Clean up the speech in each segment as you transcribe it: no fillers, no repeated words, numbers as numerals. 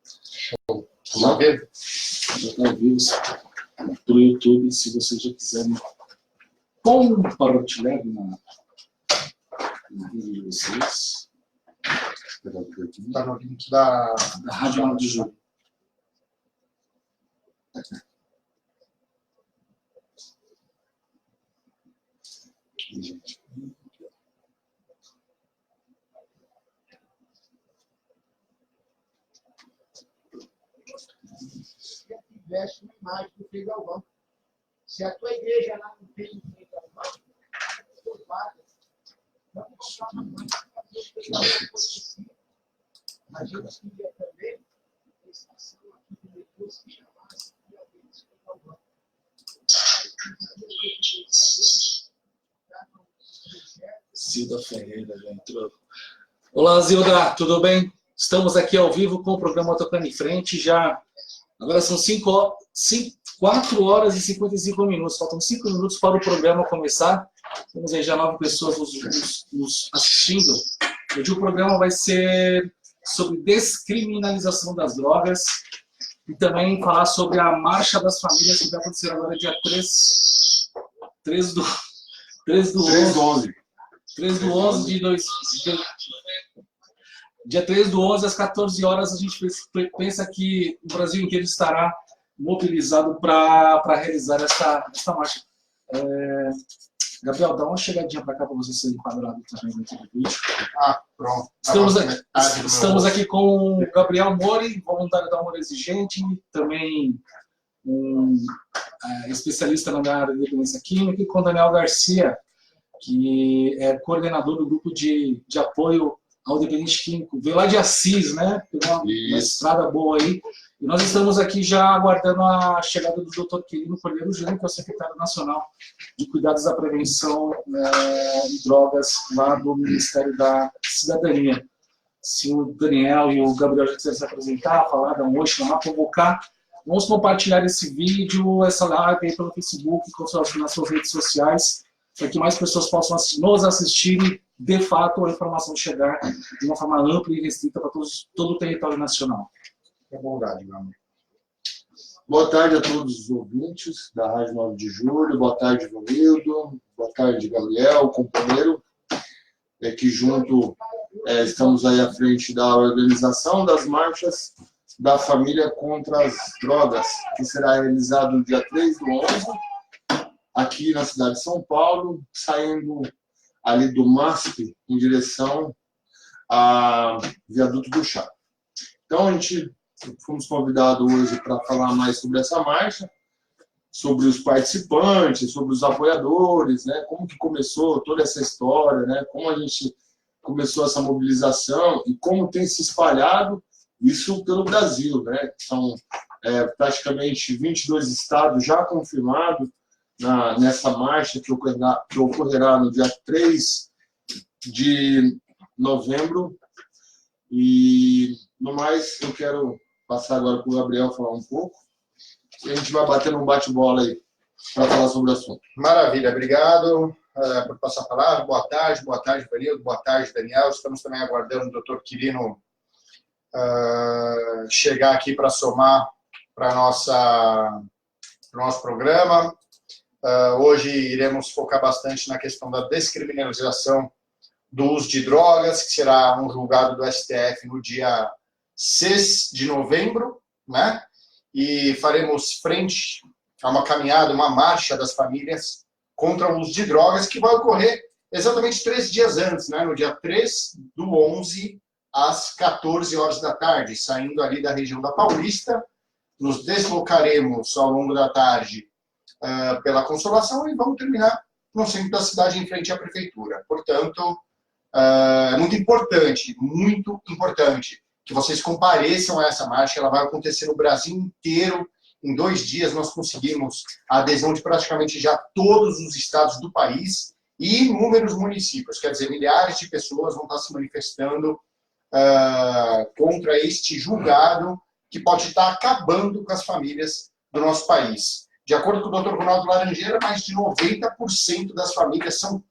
Estamos ao vivo? Já está ao vivo para o YouTube, se vocês já quiserem compartilhar na rede de vocês. Está no link da Rádio 9 de Julho. Se tivesse uma imagem do Frei Galvão, se a tua igreja lá não tem o Frei Galvão, os padres vão comprar uma coisa para fazer o Frei Galvão conhecido. A gente queria também a estação aqui de Deus que chamasse Frei Galvão. Zilda Ferreira já entrou. Olá, Zilda, tudo bem? Estamos aqui ao vivo com o programa Tocando em Frente. Agora são 4 horas e 55 minutos. Faltam 5 minutos para o programa começar. Temos aí já 9 pessoas nos assistindo. Hoje o programa vai ser sobre descriminalização das drogas e também falar sobre a Marcha das Famílias que vai acontecer agora dia 3 do 11 dia 3 do 11 às 14 horas, a gente pensa que o Brasil inteiro estará mobilizado para realizar essa marcha. Gabriel, dá uma chegadinha para cá para você ser enquadrado também aqui no vídeo. Pronto. Estamos aqui com o Gabriel Mori, voluntário da Amor Exigente, também especialista na área de dependência química, e com o Daniel Garcia, que é coordenador do grupo de apoio ao dependente químico. Veio lá de Assis, né? Pegou uma estrada boa aí. E nós estamos aqui já aguardando a chegada do Dr. Quirino Cordeiro Júnior, que é o secretário nacional de Cuidados da Prevenção de Drogas lá do Ministério da Cidadania. Se o Daniel e o Gabriel já quiserem se apresentar, falar, dar um oi, chamar, convocar, vamos compartilhar esse vídeo, essa live aí pelo Facebook, nas suas redes sociais, para que mais pessoas possam nos assistir e, de fato, a informação chegar de uma forma ampla e restrita para todo o território nacional. É bondade, meu amor. Boa tarde a todos os ouvintes da Rádio 9 de Julho. Boa tarde, Vanildo. Boa tarde, Gabriel, companheiro. Que junto estamos aí à frente da organização das marchas da Família contra as Drogas, que será realizado no dia 3 do 11, aqui na cidade de São Paulo, saindo ali do MASP em direção a Viaduto do Chá. Então, a gente fomos convidados hoje para falar mais sobre essa marcha, sobre os participantes, sobre os apoiadores, né? Como que começou toda essa história, né? Como a gente começou essa mobilização e como tem se espalhado isso pelo Brasil, né? São praticamente 22 estados já confirmados nessa marcha que ocorrerá no dia 3 de novembro. E, no mais, eu quero passar agora para o Gabriel falar um pouco. E a gente vai bater num bate-bola aí para falar sobre o assunto. Maravilha, obrigado por passar a palavra. Boa tarde, Vanildo, boa tarde, Daniel. Estamos também aguardando o Dr. Quirino chegar aqui para somar para o nosso programa. Hoje iremos focar bastante na questão da descriminalização do uso de drogas, que será um julgado do STF no dia 6 de novembro, né? E faremos frente a uma caminhada, uma marcha das famílias contra o uso de drogas, que vai ocorrer exatamente 3 dias antes, né? No dia 3 do 11, às 14 horas da tarde, saindo ali da região da Paulista. Nos deslocaremos ao longo da tarde pela Consolação e vamos terminar no centro da cidade, em frente à prefeitura. Portanto, é muito importante que vocês compareçam a essa marcha. Ela vai acontecer no Brasil inteiro. Em 2 dias nós conseguimos a adesão de praticamente já todos os estados do país e inúmeros municípios. Quer dizer, milhares de pessoas vão estar se manifestando contra este julgado que pode estar acabando com as famílias do nosso país. De acordo com o Dr. Ronaldo Laranjeira, mais de 90% das famílias são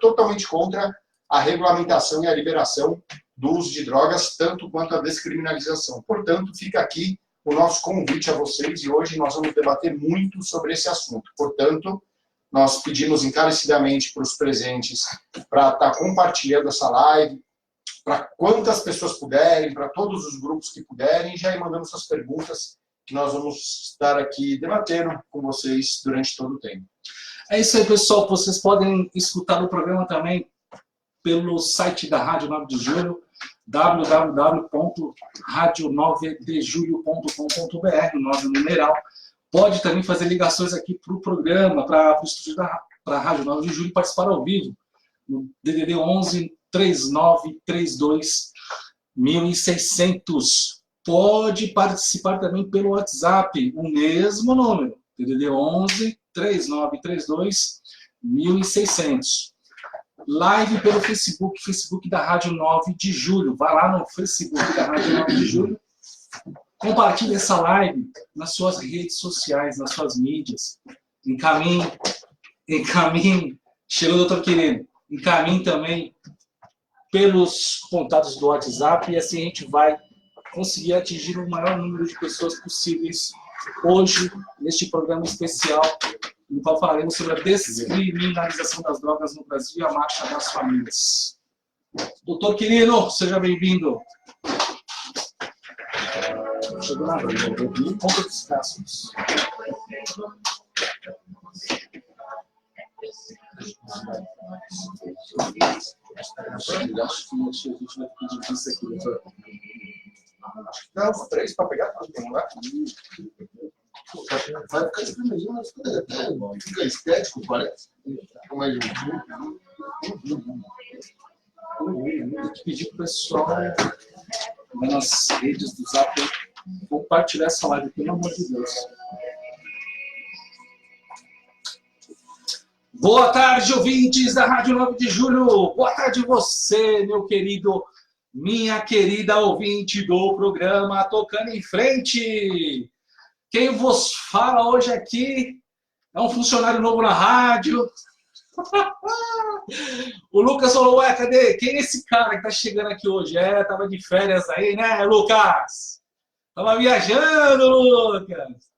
totalmente contra a regulamentação e a liberação do uso de drogas, tanto quanto a descriminalização. Portanto, fica aqui o nosso convite a vocês, e hoje nós vamos debater muito sobre esse assunto. Portanto, nós pedimos encarecidamente para os presentes para estar compartilhando essa live, para quantas pessoas puderem, para todos os grupos que puderem, já ir mandando suas perguntas, que nós vamos estar aqui debatendo com vocês durante todo o tempo. É isso aí, pessoal. Vocês podem escutar o programa também pelo site da Rádio 9 de Julho, www.radio9dejulho.com.br, 9 numeral. Pode também fazer ligações aqui para o programa, para o estúdio para a Rádio 9 de Julho e participar ao vivo, no DDD 11 3932 1600. Pode participar também pelo WhatsApp, o mesmo número, DDD 11 3932 1600. Live pelo Facebook da Rádio 9 de Julho. Vai lá no Facebook da Rádio 9 de Julho. Compartilhe essa live nas suas redes sociais, nas suas mídias. Encaminhe. Chegou, doutor Quirino. Encaminhe também pelos contatos do WhatsApp e assim a gente vai conseguir atingir o maior número de pessoas possíveis hoje, neste programa especial, no qual falaremos sobre a descriminalização das drogas no Brasil e a marcha das famílias. Doutor Quirino, seja bem-vindo. Chegou na ponta dos cascos. Acho que a gente vai pedir isso aqui, doutor. Não, 3 para pegar, não é? Vai ficar espremidinho, mas fica estético, parece. Como é de Tem que pedir para o pessoal nas redes do Zap compartilhar essa live, pelo amor de Deus. Boa tarde, ouvintes da Rádio 9 de Julho. Boa tarde você, meu querido, minha querida ouvinte do programa Tocando em Frente. Quem vos fala hoje aqui é um funcionário novo na rádio. O Lucas falou, ué, cadê? Quem é esse cara que tá chegando aqui hoje? Tava de férias aí, né, Lucas? Tava viajando, Lucas.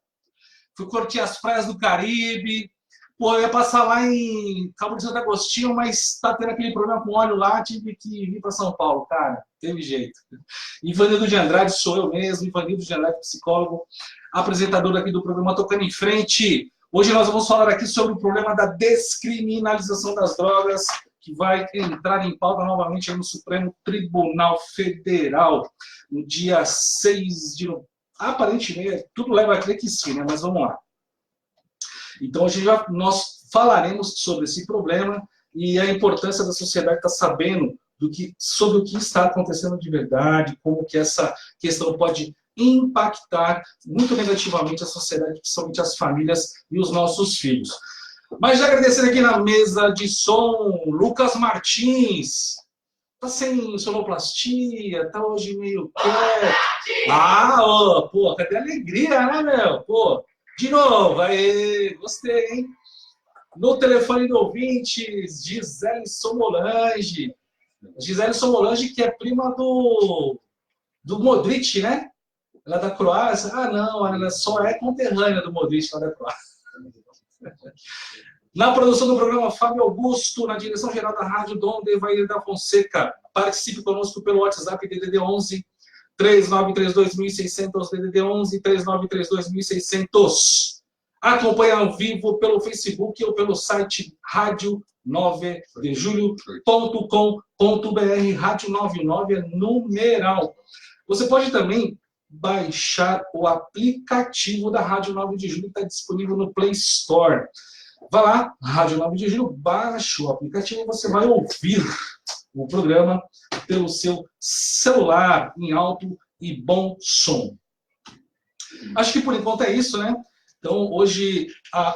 Fui curtir as praias do Caribe. Pô, eu ia passar lá em Cabo de Santo Agostinho, mas tá tendo aquele problema com óleo lá, tive que vir para São Paulo, cara. Teve jeito. Ivanildo de Andrade, sou eu mesmo, Ivanildo de Andrade, psicólogo, apresentador aqui do programa Tocando em Frente. Hoje nós vamos falar aqui sobre o problema da descriminalização das drogas, que vai entrar em pauta novamente aí no Supremo Tribunal Federal, no dia 6 de novembro. Aparentemente, tudo leva a crer que sim, né? Mas vamos lá. Então, hoje nós falaremos sobre esse problema e a importância da sociedade estar sabendo sobre o que está acontecendo de verdade, como que essa questão pode impactar muito negativamente a sociedade, principalmente as famílias e os nossos filhos. Mas já agradecendo aqui na mesa de som, Lucas Martins. Tá sem sonoplastia, tá hoje meio quieto. Pô, cadê a alegria, né, meu? Pô. De novo, aí, gostei, hein? No telefone do ouvinte, Gisele Somolange. Gisele Somolange, que é prima do Modric, né? Ela é da Croácia. Ah, não, ela só é conterrânea do Modric, lá da Croácia. Na produção do programa, Fábio Augusto. Na direção geral da rádio, Dom Devair da Fonseca. Participe conosco pelo WhatsApp DDD 11 3932.600, DDD 11 3932.600. Acompanhe ao vivo pelo Facebook ou pelo site radio9dejulho.com.br. Rádio 99 é numeral. Você pode também baixar o aplicativo da Rádio 9 de Julho, que está disponível no Play Store. Vá lá, Rádio 9 de Julho, baixe o aplicativo e você vai ouvir o programa pelo seu celular em alto e bom som. Acho que por enquanto é isso, né? Então, hoje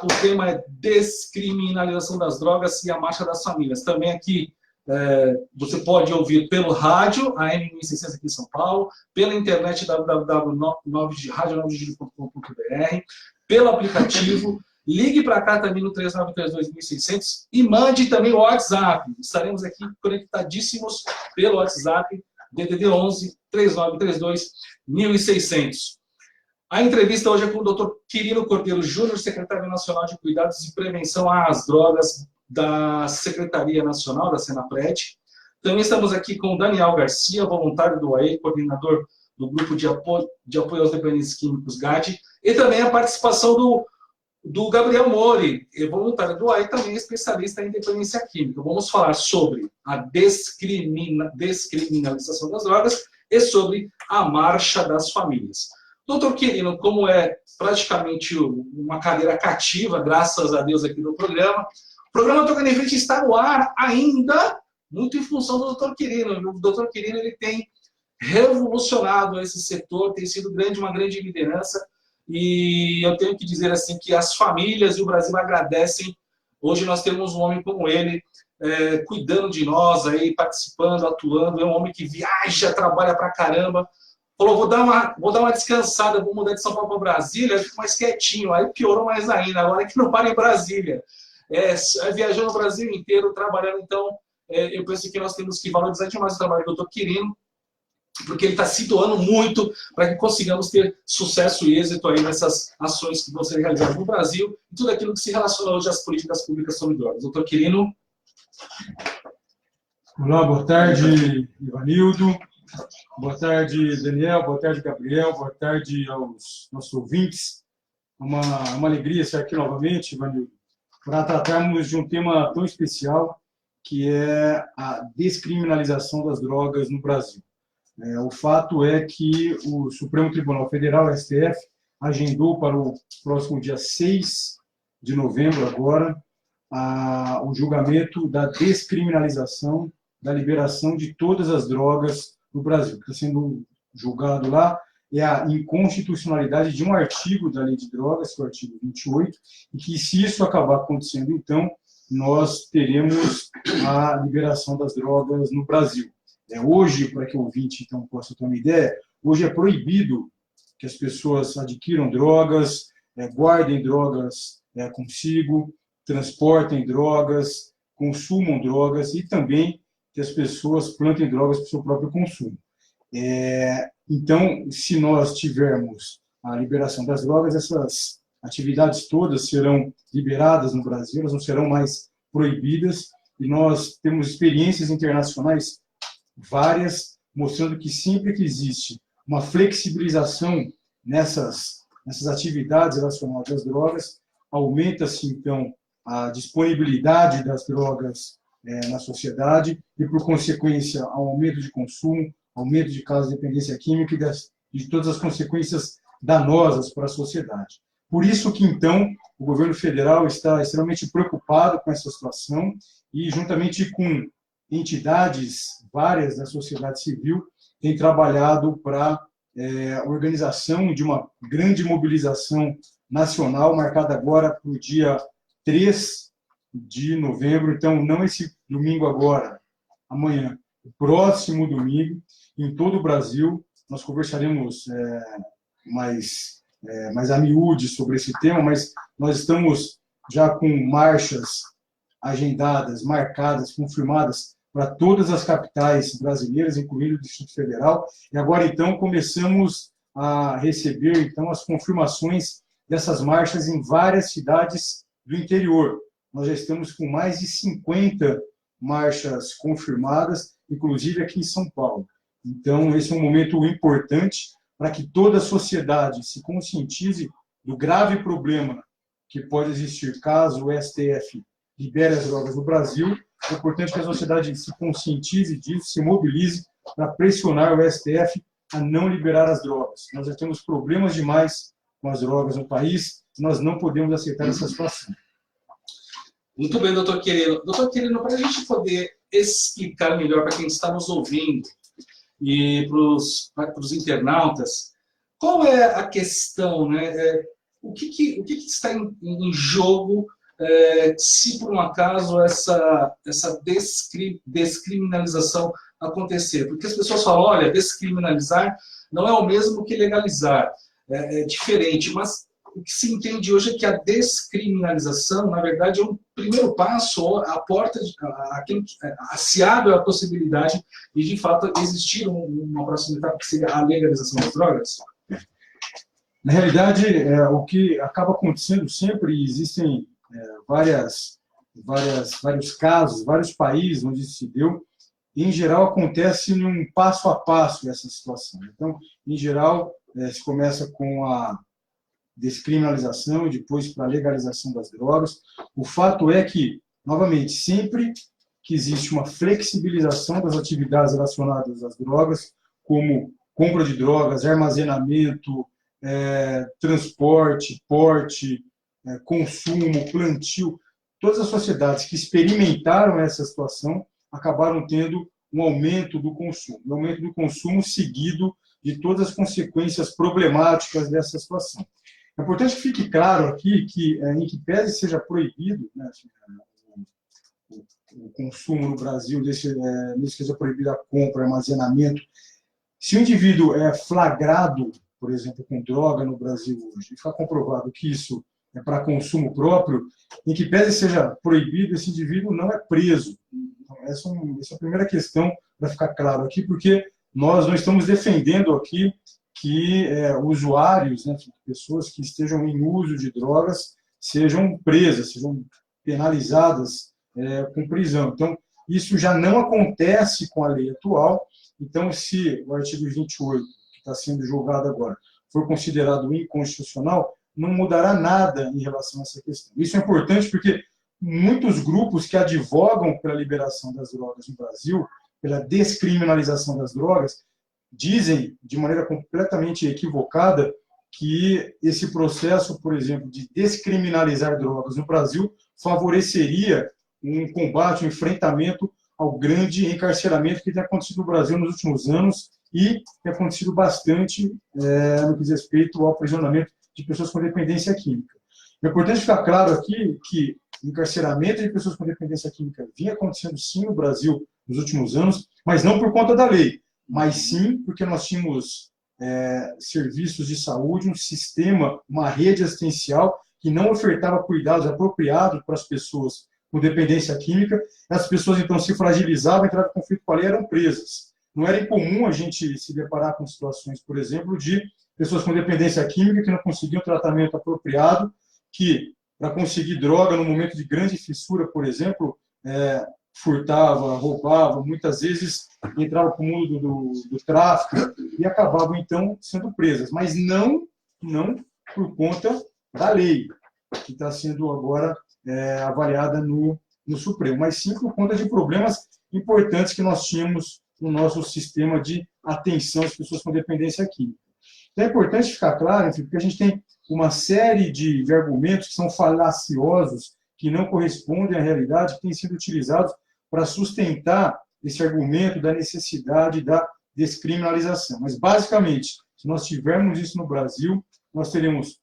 o tema é descriminalização das drogas e a marcha das famílias. Também aqui você pode ouvir pelo rádio, AM 1600 aqui em São Paulo, pela internet www.radio9dejulho.com.br, pelo aplicativo. Ligue para cá também no 3932.600 e mande também o WhatsApp. Estaremos aqui conectadíssimos pelo WhatsApp DDD 11 3932 1600. A entrevista hoje é com o Dr. Quirino Cordeiro Júnior, secretário nacional de Cuidados e Prevenção às Drogas da Secretaria Nacional da Senapred. Também estamos aqui com o Daniel Garcia, voluntário do UAE, coordenador do Grupo de Apoio aos Dependentes Químicos, GAD, e também a participação do Gabriel Mori, voluntário do UAE, também especialista em dependência química. Vamos falar sobre a descriminalização das drogas e sobre a marcha das famílias. Doutor Quirino, como é praticamente uma cadeira cativa, graças a Deus aqui no programa, o programa Tocando em Frente está no ar ainda, muito em função do Dr. Quirino. O Dr. Quirino ele tem revolucionado esse setor, tem sido uma grande liderança, e eu tenho que dizer assim que as famílias e o Brasil agradecem. Hoje nós temos um homem como ele, cuidando de nós, aí, participando, atuando. É um homem que viaja, trabalha pra caramba. Falou, vou dar uma descansada, vou mudar de São Paulo para Brasília, eu fico mais quietinho. Aí piorou mais ainda, agora é que não para em Brasília. Viajando o Brasil inteiro, trabalhando. Então, eu penso que nós temos que valorizar demais o trabalho do Dr. Quirino, porque ele está se doando muito para que consigamos ter sucesso e êxito aí nessas ações que vão ser realizadas no Brasil e tudo aquilo que se relaciona hoje às políticas públicas sobre drogas. Dr. Quirino. Olá, boa tarde, Ivanildo. Boa tarde, Daniel. Boa tarde, Gabriel. Boa tarde aos nossos ouvintes. Uma alegria estar aqui novamente, Ivanildo, para tratarmos de um tema tão especial, que é a descriminalização das drogas no Brasil. O fato é que o Supremo Tribunal Federal, STF, agendou para o próximo dia 6 de novembro, agora, o julgamento da descriminalização, da liberação de todas as drogas no Brasil. O que está sendo julgado lá é a inconstitucionalidade de um artigo da Lei de Drogas, que é o artigo 28, e que, se isso acabar acontecendo, então, nós teremos a liberação das drogas no Brasil. Hoje, para que o ouvinte então, possa ter uma ideia, hoje é proibido que as pessoas adquiram drogas, guardem drogas consigo, transportem drogas, consumam drogas e também que as pessoas plantem drogas para o seu próprio consumo. Então, se nós tivermos a liberação das drogas, essas atividades todas serão liberadas no Brasil, elas não serão mais proibidas, e nós temos experiências internacionais várias, mostrando que sempre que existe uma flexibilização nessas atividades relacionadas às drogas, aumenta-se, então, a disponibilidade das drogas na sociedade e, por consequência, ao aumento de consumo, aumento de casos de dependência química e de todas as consequências danosas para a sociedade. Por isso que, então, o governo federal está extremamente preocupado com essa situação e, juntamente com entidades várias da sociedade civil, tem trabalhado para a organização de uma grande mobilização nacional, marcada agora para o dia 3 de novembro, então não esse domingo agora, amanhã, o próximo domingo, em todo o Brasil. Nós conversaremos mais a miúde sobre esse tema, mas nós estamos já com marchas agendadas, marcadas, confirmadas para todas as capitais brasileiras, incluindo o Distrito Federal, e agora, então, começamos a receber, então, as confirmações dessas marchas em várias cidades do interior. Nós já estamos com mais de 50 marchas confirmadas, inclusive aqui em São Paulo. Então, esse é um momento importante para que toda a sociedade se conscientize do grave problema que pode existir caso o STF libere as drogas no Brasil. É importante que a sociedade se conscientize disso, se mobilize para pressionar o STF a não liberar as drogas. Nós já temos problemas demais com as drogas no país, nós não podemos aceitar essa situação. Muito bem, doutor Quirino. Doutor Quirino, para a gente poder explicar melhor para quem está nos ouvindo e para os internautas, qual é a questão, né? O que está em jogo se por um acaso essa descriminalização acontecer? Porque as pessoas falam, olha, descriminalizar não é o mesmo que legalizar, é diferente, mas o que se entende hoje é que a descriminalização, na verdade, é um primeiro passo, a porta, se abre a possibilidade de, fato, existir uma próxima etapa, que seria a legalização das drogas? Na realidade, o que acaba acontecendo sempre, existem vários casos, vários países onde isso se deu, em geral acontece num passo a passo essa situação. Então, em geral, se começa com a descriminalização e depois para a legalização das drogas. O fato é que, novamente, sempre que existe uma flexibilização das atividades relacionadas às drogas, como compra de drogas, armazenamento, transporte, porte, consumo, plantio, todas as sociedades que experimentaram essa situação acabaram tendo um aumento do consumo. Um aumento do consumo seguido de todas as consequências problemáticas dessa situação. É importante que fique claro aqui que, em que pese seja proibido, né, o consumo no Brasil, desde que seja proibida a compra, armazenamento, se o indivíduo é flagrado, por exemplo, com droga no Brasil hoje, e ficar comprovado que isso é para consumo próprio, em que pese seja proibido, esse indivíduo não é preso. Então, essa é a primeira questão para ficar claro aqui, porque nós não estamos defendendo aqui que usuários, né, pessoas que estejam em uso de drogas, sejam presas, sejam penalizadas com prisão. Então, isso já não acontece com a lei atual. Então, se o artigo 28, que está sendo julgado agora, for considerado inconstitucional, não mudará nada em relação a essa questão. Isso é importante porque muitos grupos que advogam pela liberação das drogas no Brasil, pela descriminalização das drogas, dizem, de maneira completamente equivocada, que esse processo, por exemplo, de descriminalizar drogas no Brasil favoreceria um combate, um enfrentamento ao grande encarceramento que tem acontecido no Brasil nos últimos anos e tem acontecido bastante no que diz respeito ao aprisionamento de pessoas com dependência química. É importante ficar claro aqui que o encarceramento de pessoas com dependência química vinha acontecendo sim no Brasil nos últimos anos, mas não por conta da lei, mas sim porque nós tínhamos serviços de saúde, um sistema, uma rede assistencial que não ofertava cuidados apropriados para as pessoas com dependência química. As pessoas, então, se fragilizavam, entravam em conflito com a lei, eram presas. Não era incomum a gente se deparar com situações, por exemplo, de pessoas com dependência química que não conseguiam tratamento apropriado, que, para conseguir droga no momento de grande fissura, por exemplo, furtava, roubava, muitas vezes entrava para o mundo do tráfico e acabavam, então, sendo presas. Mas não por conta da lei, que está sendo agora avaliada no Supremo, mas sim por conta de problemas importantes que nós tínhamos no nosso sistema de atenção às pessoas com dependência química. Então é importante ficar claro, enfim, porque a gente tem uma série de argumentos que são falaciosos, que não correspondem à realidade, que têm sido utilizados para sustentar esse argumento da necessidade da descriminalização. Mas, basicamente, se nós tivermos isso no Brasil, nós teremos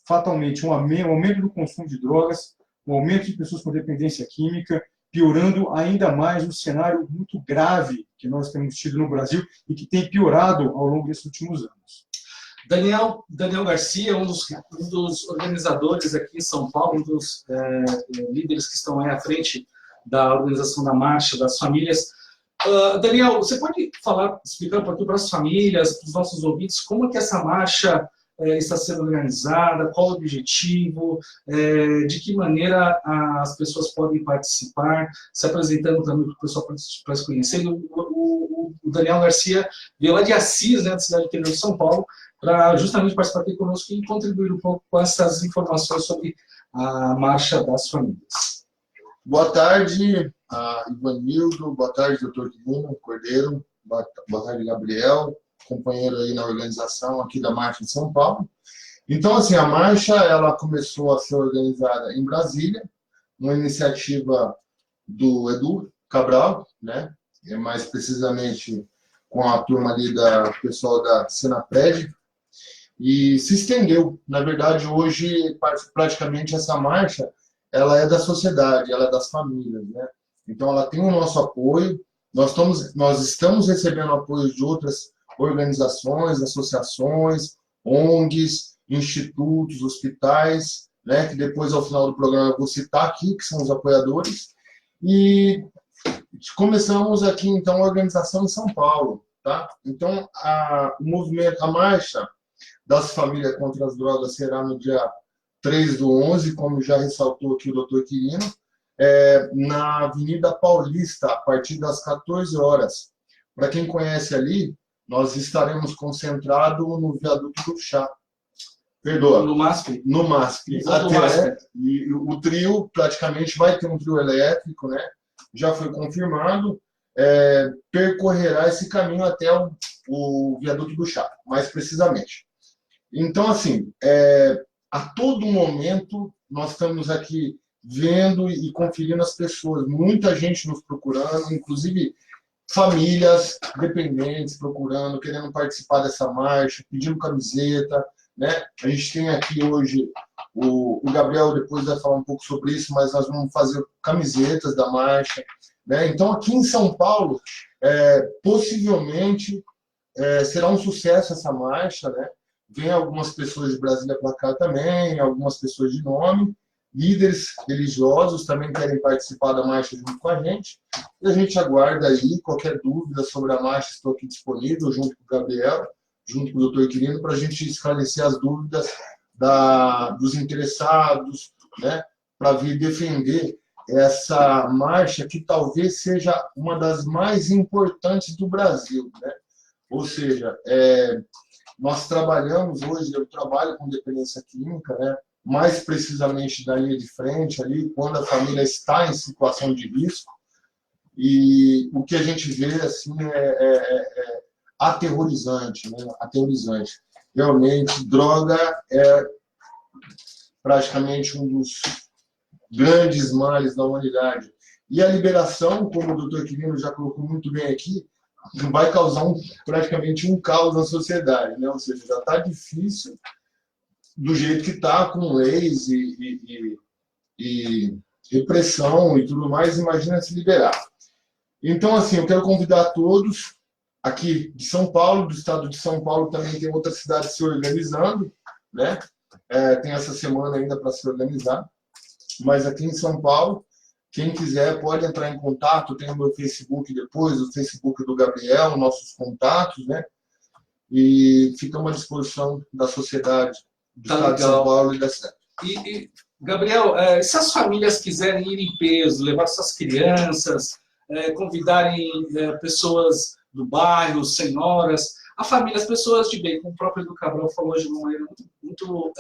fatalmente um aumento do consumo de drogas, um aumento de pessoas com dependência química, piorando ainda mais o cenário muito grave que nós temos tido no Brasil e que tem piorado ao longo desses últimos anos. Daniel Garcia, um dos organizadores aqui em São Paulo, um dos líderes que estão aí à frente da organização da Marcha das Famílias. Daniel, você pode explicar um pouquinho para as famílias, para os nossos ouvintes, como é que essa marcha está sendo organizada, qual o objetivo, de que maneira as pessoas podem participar, se apresentando também para o pessoal para se conhecer. O Daniel Garcia veio lá de Assis, né, da cidade interior de São Paulo, para justamente participar aqui conosco e contribuir um pouco com essas informações sobre a Marcha das Famílias. Boa tarde, Ivanildo, boa tarde, doutor Quirino Cordeiro, boa tarde, Gabriel, companheiro aí na organização aqui da Marcha de São Paulo. Então, assim, a marcha, ela começou a ser organizada em Brasília, uma iniciativa do Edu Cabral, né, mais precisamente com a turma ali da pessoal da Senapred, e se estendeu. Na verdade, hoje, praticamente essa marcha, ela é da sociedade, ela é das famílias, né? Então, ela tem o nosso apoio, nós estamos recebendo apoio de outras organizações, associações, ONGs, institutos, hospitais, né, que depois, ao final do programa, eu vou citar aqui, que são os apoiadores. E começamos aqui, então, a organização em São Paulo. Tá? Então, o movimento, a marcha das famílias contra as drogas será no dia 3/11, como já ressaltou aqui o doutor Quirino, na Avenida Paulista, a partir das 14 horas. Para quem conhece ali, nós estaremos concentrados no Viaduto do Chá. Perdoa. No MASP? No MASP. E o trio, praticamente, vai ter um trio elétrico, né? Já foi confirmado. Percorrerá esse caminho até o Viaduto do Chá, mais precisamente. Então, assim, a todo momento, nós estamos aqui vendo e conferindo as pessoas. Muita gente nos procurando, inclusive famílias dependentes procurando, querendo participar dessa marcha, pedindo camiseta, né? A gente tem aqui hoje, o Gabriel depois vai falar um pouco sobre isso, mas nós vamos fazer camisetas da marcha, né? Então, aqui em São Paulo, possivelmente, será um sucesso essa marcha, né? Vem algumas pessoas de Brasília para cá também, algumas pessoas de nome, líderes religiosos também querem participar da marcha junto com a gente. E a gente aguarda aí qualquer dúvida sobre a marcha, estou aqui disponível junto com o Gabriel, junto com o doutor Quirino, para a gente esclarecer as dúvidas dos interessados, né? Para vir defender essa marcha que talvez seja uma das mais importantes do Brasil, né? Ou seja, nós trabalhamos hoje, eu trabalho com dependência química, né? Mais precisamente da linha de frente ali, quando a família está em situação de risco, e o que a gente vê assim é aterrorizante, né? Aterrorizante. Realmente, droga é praticamente um dos grandes males da humanidade. E a liberação, como o doutor Quirino já colocou muito bem aqui, vai causar praticamente um caos na sociedade, né? Ou seja, já está difícil do jeito que está, com leis e repressão e tudo mais, imagina se liberar. Então, assim, eu quero convidar todos aqui de São Paulo, do estado de São Paulo também tem outras cidades se organizando, né? Tem essa semana ainda para se organizar, mas aqui em São Paulo, quem quiser pode entrar em contato, tem o meu Facebook depois, o Facebook do Gabriel, nossos contatos, né? E ficamos à disposição da sociedade do estado de São Paulo e da cidade. E Gabriel, se as famílias quiserem ir em peso, levar suas crianças, convidarem pessoas do bairro, senhoras, as pessoas de bem, como o próprio Edu Cabral falou de uma maneira muito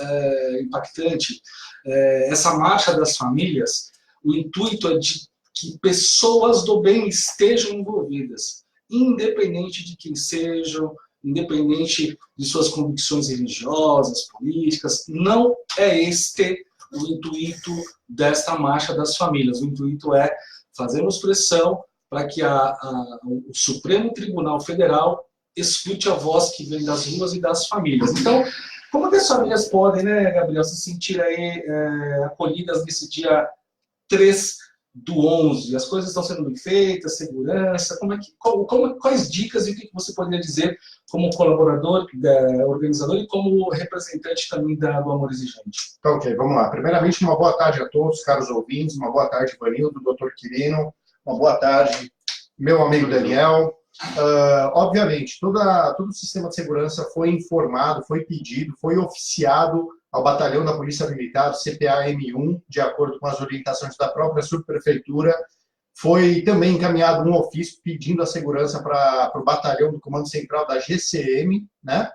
impactante, essa marcha das famílias, o intuito é de que pessoas do bem estejam envolvidas, independente de quem sejam, independente de suas convicções religiosas, políticas. Não é este o intuito desta marcha das famílias. O intuito é fazermos pressão para que o Supremo Tribunal Federal escute a voz que vem das ruas e das famílias. Então, como que as famílias podem, né, Gabriel, se sentir aí acolhidas nesse dia 3/11? As coisas estão sendo bem feitas, segurança, quais dicas e o que você poderia dizer como colaborador, organizador e como representante também do Amor Exigente? Ok, vamos lá. Primeiramente, uma boa tarde a todos, caros ouvintes, uma boa tarde, Vanildo, doutor Quirino, uma boa tarde, meu amigo Daniel. Obviamente, todo o sistema de segurança foi informado, foi pedido, foi oficiado ao Batalhão da Polícia Militar, CPA-M1, de acordo com as orientações da própria subprefeitura. Foi também encaminhado um ofício pedindo a segurança para o batalhão do Comando Central da GCM, né?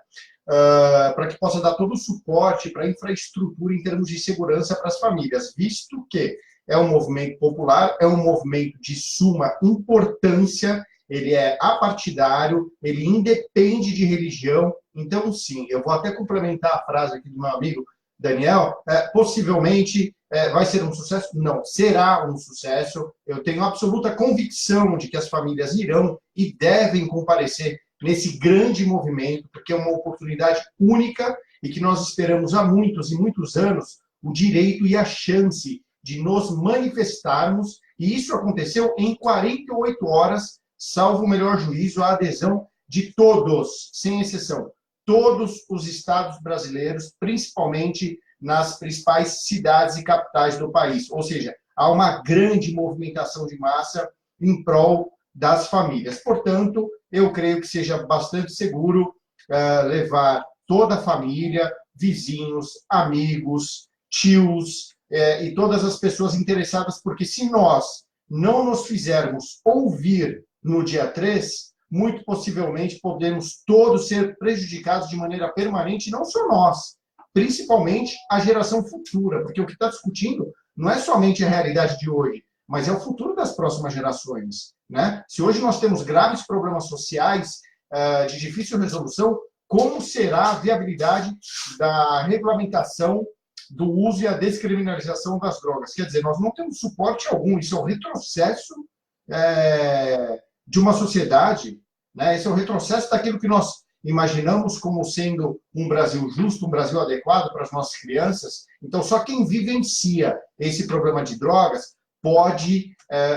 Para que possa dar todo o suporte para a infraestrutura em termos de segurança para as famílias, visto que é um movimento popular, é um movimento de suma importância, ele é apartidário, ele independe de religião. Então, sim, eu vou até complementar a frase aqui do meu amigo Daniel, possivelmente vai ser um sucesso? Não, será um sucesso. Eu tenho absoluta convicção de que as famílias irão e devem comparecer nesse grande movimento, porque é uma oportunidade única e que nós esperamos há muitos e muitos anos o direito e a chance de nos manifestarmos, e isso aconteceu em 48 horas, salvo o melhor juízo, a adesão de todos, sem exceção. todos os estados brasileiros, principalmente nas principais cidades e capitais do país. Ou seja, há uma grande movimentação de massa em prol das famílias. Portanto, eu creio que seja bastante seguro levar toda a família, vizinhos, amigos, tios e todas as pessoas interessadas, porque se nós não nos fizermos ouvir no dia 3, muito possivelmente podemos todos ser prejudicados de maneira permanente, não só nós, principalmente a geração futura, porque o que está discutindo não é somente a realidade de hoje, mas é o futuro das próximas gerações, né? Se hoje nós temos graves problemas sociais de difícil resolução, como será a viabilidade da regulamentação do uso e a descriminalização das drogas? Quer dizer, nós não temos suporte algum, isso é um retrocesso de uma sociedade, né? Esse é um retrocesso daquilo que nós imaginamos como sendo um Brasil justo, um Brasil adequado para as nossas crianças. Então, só quem vivencia esse problema de drogas pode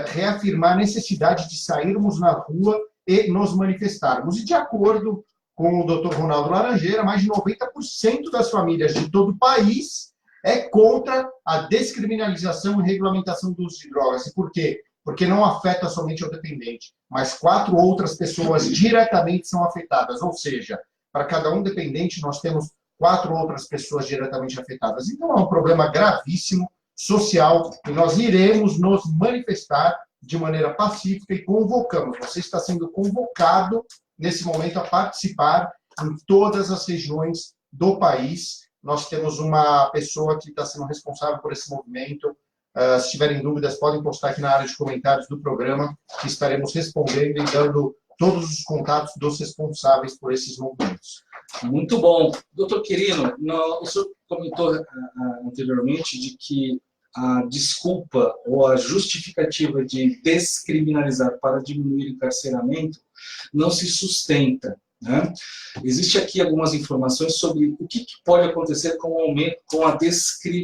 reafirmar a necessidade de sairmos na rua e nos manifestarmos. E de acordo com o Dr. Ronaldo Laranjeira, mais de 90% das famílias de todo o país é contra a descriminalização e regulamentação do uso de drogas. E por quê? Porque não afeta somente o dependente, mas 4 outras pessoas diretamente são afetadas. Ou seja, para cada um dependente, nós temos 4 outras pessoas diretamente afetadas. Então, é um problema gravíssimo, social, e nós iremos nos manifestar de maneira pacífica e convocamos. Você está sendo convocado, nesse momento, a participar em todas as regiões do país. Nós temos uma pessoa que está sendo responsável por esse movimento. Se tiverem dúvidas, podem postar aqui na área de comentários do programa, que estaremos respondendo e dando todos os contatos dos responsáveis por esses movimentos. Muito bom. Doutor Quirino, o senhor comentou anteriormente de que a desculpa ou a justificativa de descriminalizar para diminuir o encarceramento não se sustenta, né? Existem aqui algumas informações sobre o que pode acontecer com o aumento, com a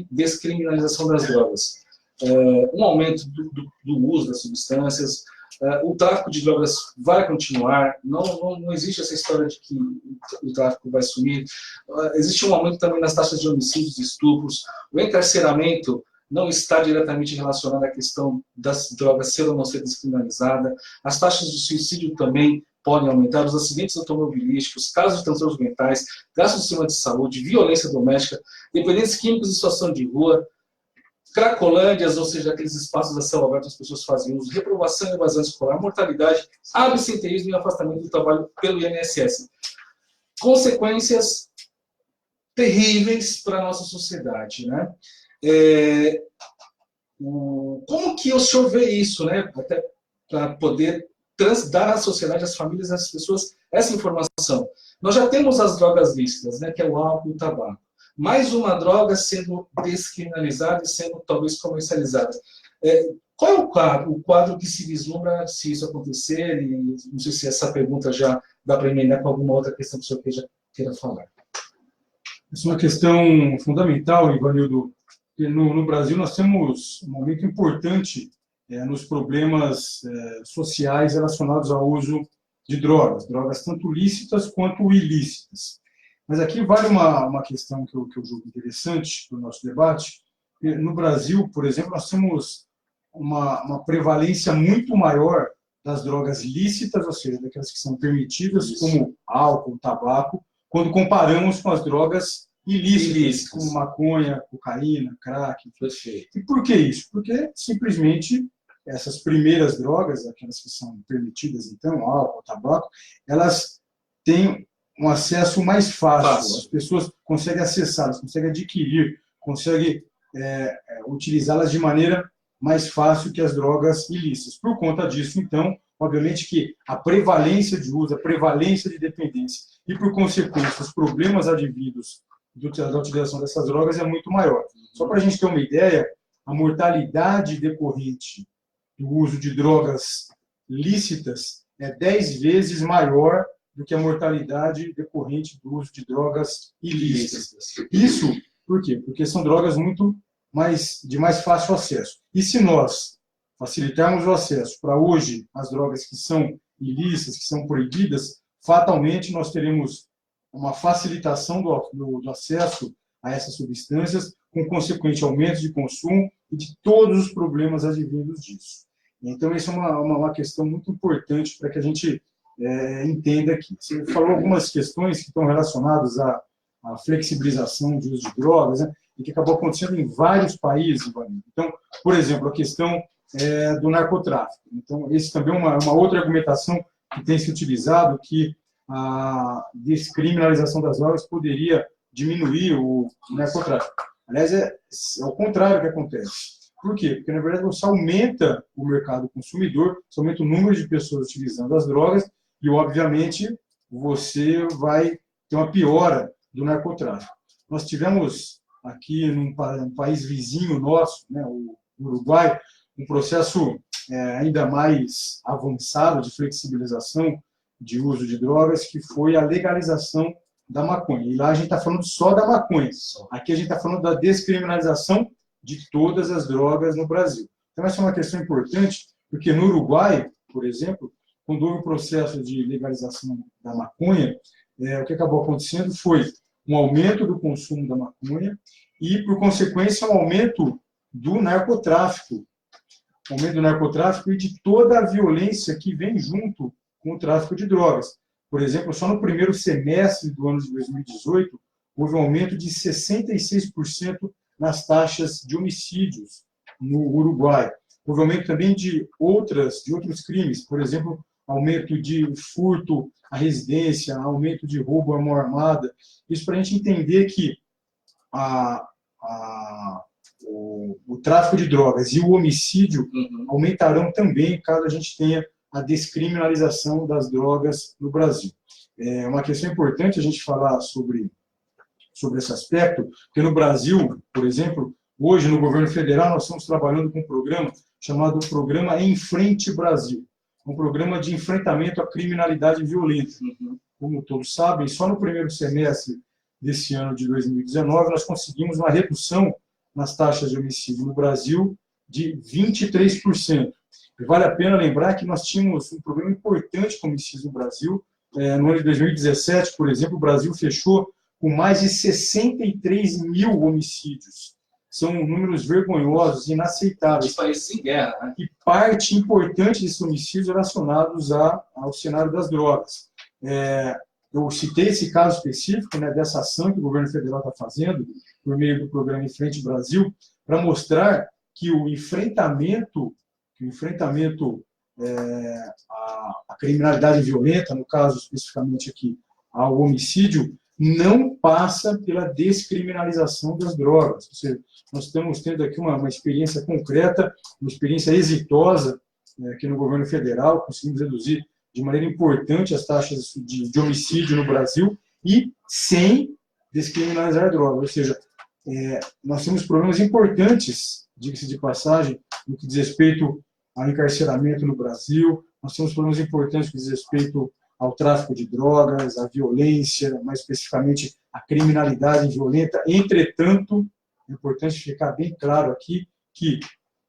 descriminalização das drogas. Um aumento do uso das substâncias, o tráfico de drogas vai continuar, não existe essa história de que o tráfico vai sumir. Existe um aumento também nas taxas de homicídios e estupros. O encarceramento não está diretamente relacionado à questão das drogas ser ou não ser descriminalizada. As taxas de suicídio também podem aumentar, os acidentes automobilísticos, casos de transtornos mentais, gastos do sistema de saúde, violência doméstica, dependentes químicos em situação de rua, cracolândias, ou seja, aqueles espaços a céu aberto que as pessoas fazem uso, reprovação e evasão escolar, mortalidade, absenteísmo e afastamento do trabalho pelo INSS. Consequências terríveis para a nossa sociedade, né? Como que o senhor vê isso, né? Até para poder dar à sociedade, às famílias, às pessoas, essa informação. Nós já temos as drogas lícitas, né? Que é o álcool e o tabaco. Mais uma droga sendo descriminalizada e sendo talvez comercializada. Qual é o quadro que se vislumbra se isso acontecer? E não sei se essa pergunta já dá para emendar com alguma outra questão que o senhor queira falar. Essa é uma questão fundamental, Ivanildo. No Brasil nós temos um momento importante nos problemas sociais relacionados ao uso de drogas tanto lícitas quanto ilícitas. Mas aqui vale uma questão que eu julgo interessante para o nosso debate. No Brasil, por exemplo, nós temos uma prevalência muito maior das drogas lícitas, ou seja, daquelas que são permitidas, como álcool, tabaco, quando comparamos com as drogas ilícitas, como maconha, cocaína, crack. Perfeito. E por que isso? Porque simplesmente essas primeiras drogas, aquelas que são permitidas, então, álcool, tabaco, elas têm um acesso mais fácil. As pessoas conseguem acessá-las, conseguem adquirir, conseguem utilizá-las de maneira mais fácil que as drogas ilícitas. Por conta disso, então, obviamente que a prevalência de uso, a prevalência de dependência e, por consequência, os problemas advindos da utilização dessas drogas é muito maior. Só para a gente ter uma ideia, a mortalidade decorrente do uso de drogas lícitas é 10 vezes maior do que a mortalidade decorrente do uso de drogas ilícitas. Isso por quê? Porque são drogas de mais fácil acesso. E se nós facilitarmos o acesso para hoje as drogas que são ilícitas, que são proibidas, fatalmente nós teremos uma facilitação do acesso a essas substâncias, com consequente aumento de consumo e de todos os problemas advindos disso. Então, isso é uma questão muito importante para que a gente entenda aqui. Você falou algumas questões que estão relacionadas à flexibilização de uso de drogas, né, e que acabou acontecendo em vários países. Então, por exemplo, a questão do narcotráfico. Então, esse também é uma outra argumentação que tem se utilizado, que a descriminalização das drogas poderia diminuir o narcotráfico. Aliás, é o contrário que acontece. Por quê? Porque, na verdade, você aumenta o mercado consumidor, você aumenta o número de pessoas utilizando as drogas e, obviamente, você vai ter uma piora do narcotráfico. Nós tivemos aqui, num país vizinho nosso, né, o Uruguai, um processo ainda mais avançado de flexibilização de uso de drogas, que foi a legalização da maconha. E lá a gente está falando só da maconha. Aqui a gente está falando da descriminalização de todas as drogas no Brasil. Então, essa é uma questão importante, porque no Uruguai, por exemplo, quando houve o processo de legalização da maconha, o que acabou acontecendo foi um aumento do consumo da maconha e, por consequência, um aumento do narcotráfico. Um aumento do narcotráfico e de toda a violência que vem junto com o tráfico de drogas. Por exemplo, só no primeiro semestre do ano de 2018, houve um aumento de 66% nas taxas de homicídios no Uruguai. Houve aumento também de outros crimes, por exemplo, aumento de furto à residência, aumento de roubo à mão armada. Isso para a gente entender que o tráfico de drogas e o homicídio aumentarão também caso a gente tenha a descriminalização das drogas no Brasil. É uma questão importante a gente falar sobre esse aspecto, porque no Brasil, por exemplo, hoje no governo federal nós estamos trabalhando com um programa chamado Programa Em Frente Brasil, um programa de enfrentamento à criminalidade violenta. Como todos sabem, só no primeiro semestre desse ano de 2019 nós conseguimos uma redução nas taxas de homicídio no Brasil de 23%. E vale a pena lembrar que nós tínhamos um problema importante com homicídios no Brasil. No ano de 2017, por exemplo, o Brasil fechou com mais de 63 mil homicídios. São números vergonhosos, inaceitáveis. Países em guerra, né? E parte importante desses homicídios relacionados ao cenário das drogas. Eu citei esse caso específico, né, dessa ação que o governo federal está fazendo, por meio do programa Em Frente Brasil, para mostrar que o enfrentamento à criminalidade violenta, no caso especificamente aqui ao homicídio, não passa pela descriminalização das drogas. Ou seja, nós estamos tendo aqui uma experiência concreta, uma experiência exitosa aqui no governo federal, conseguimos reduzir de maneira importante as taxas de homicídio no Brasil e sem descriminalizar drogas. Ou seja, nós temos problemas importantes, diga-se de passagem, no que diz respeito ao encarceramento no Brasil, nós temos problemas importantes no que diz respeito ao tráfico de drogas, à violência, mais especificamente à criminalidade violenta. Entretanto, é importante ficar bem claro aqui que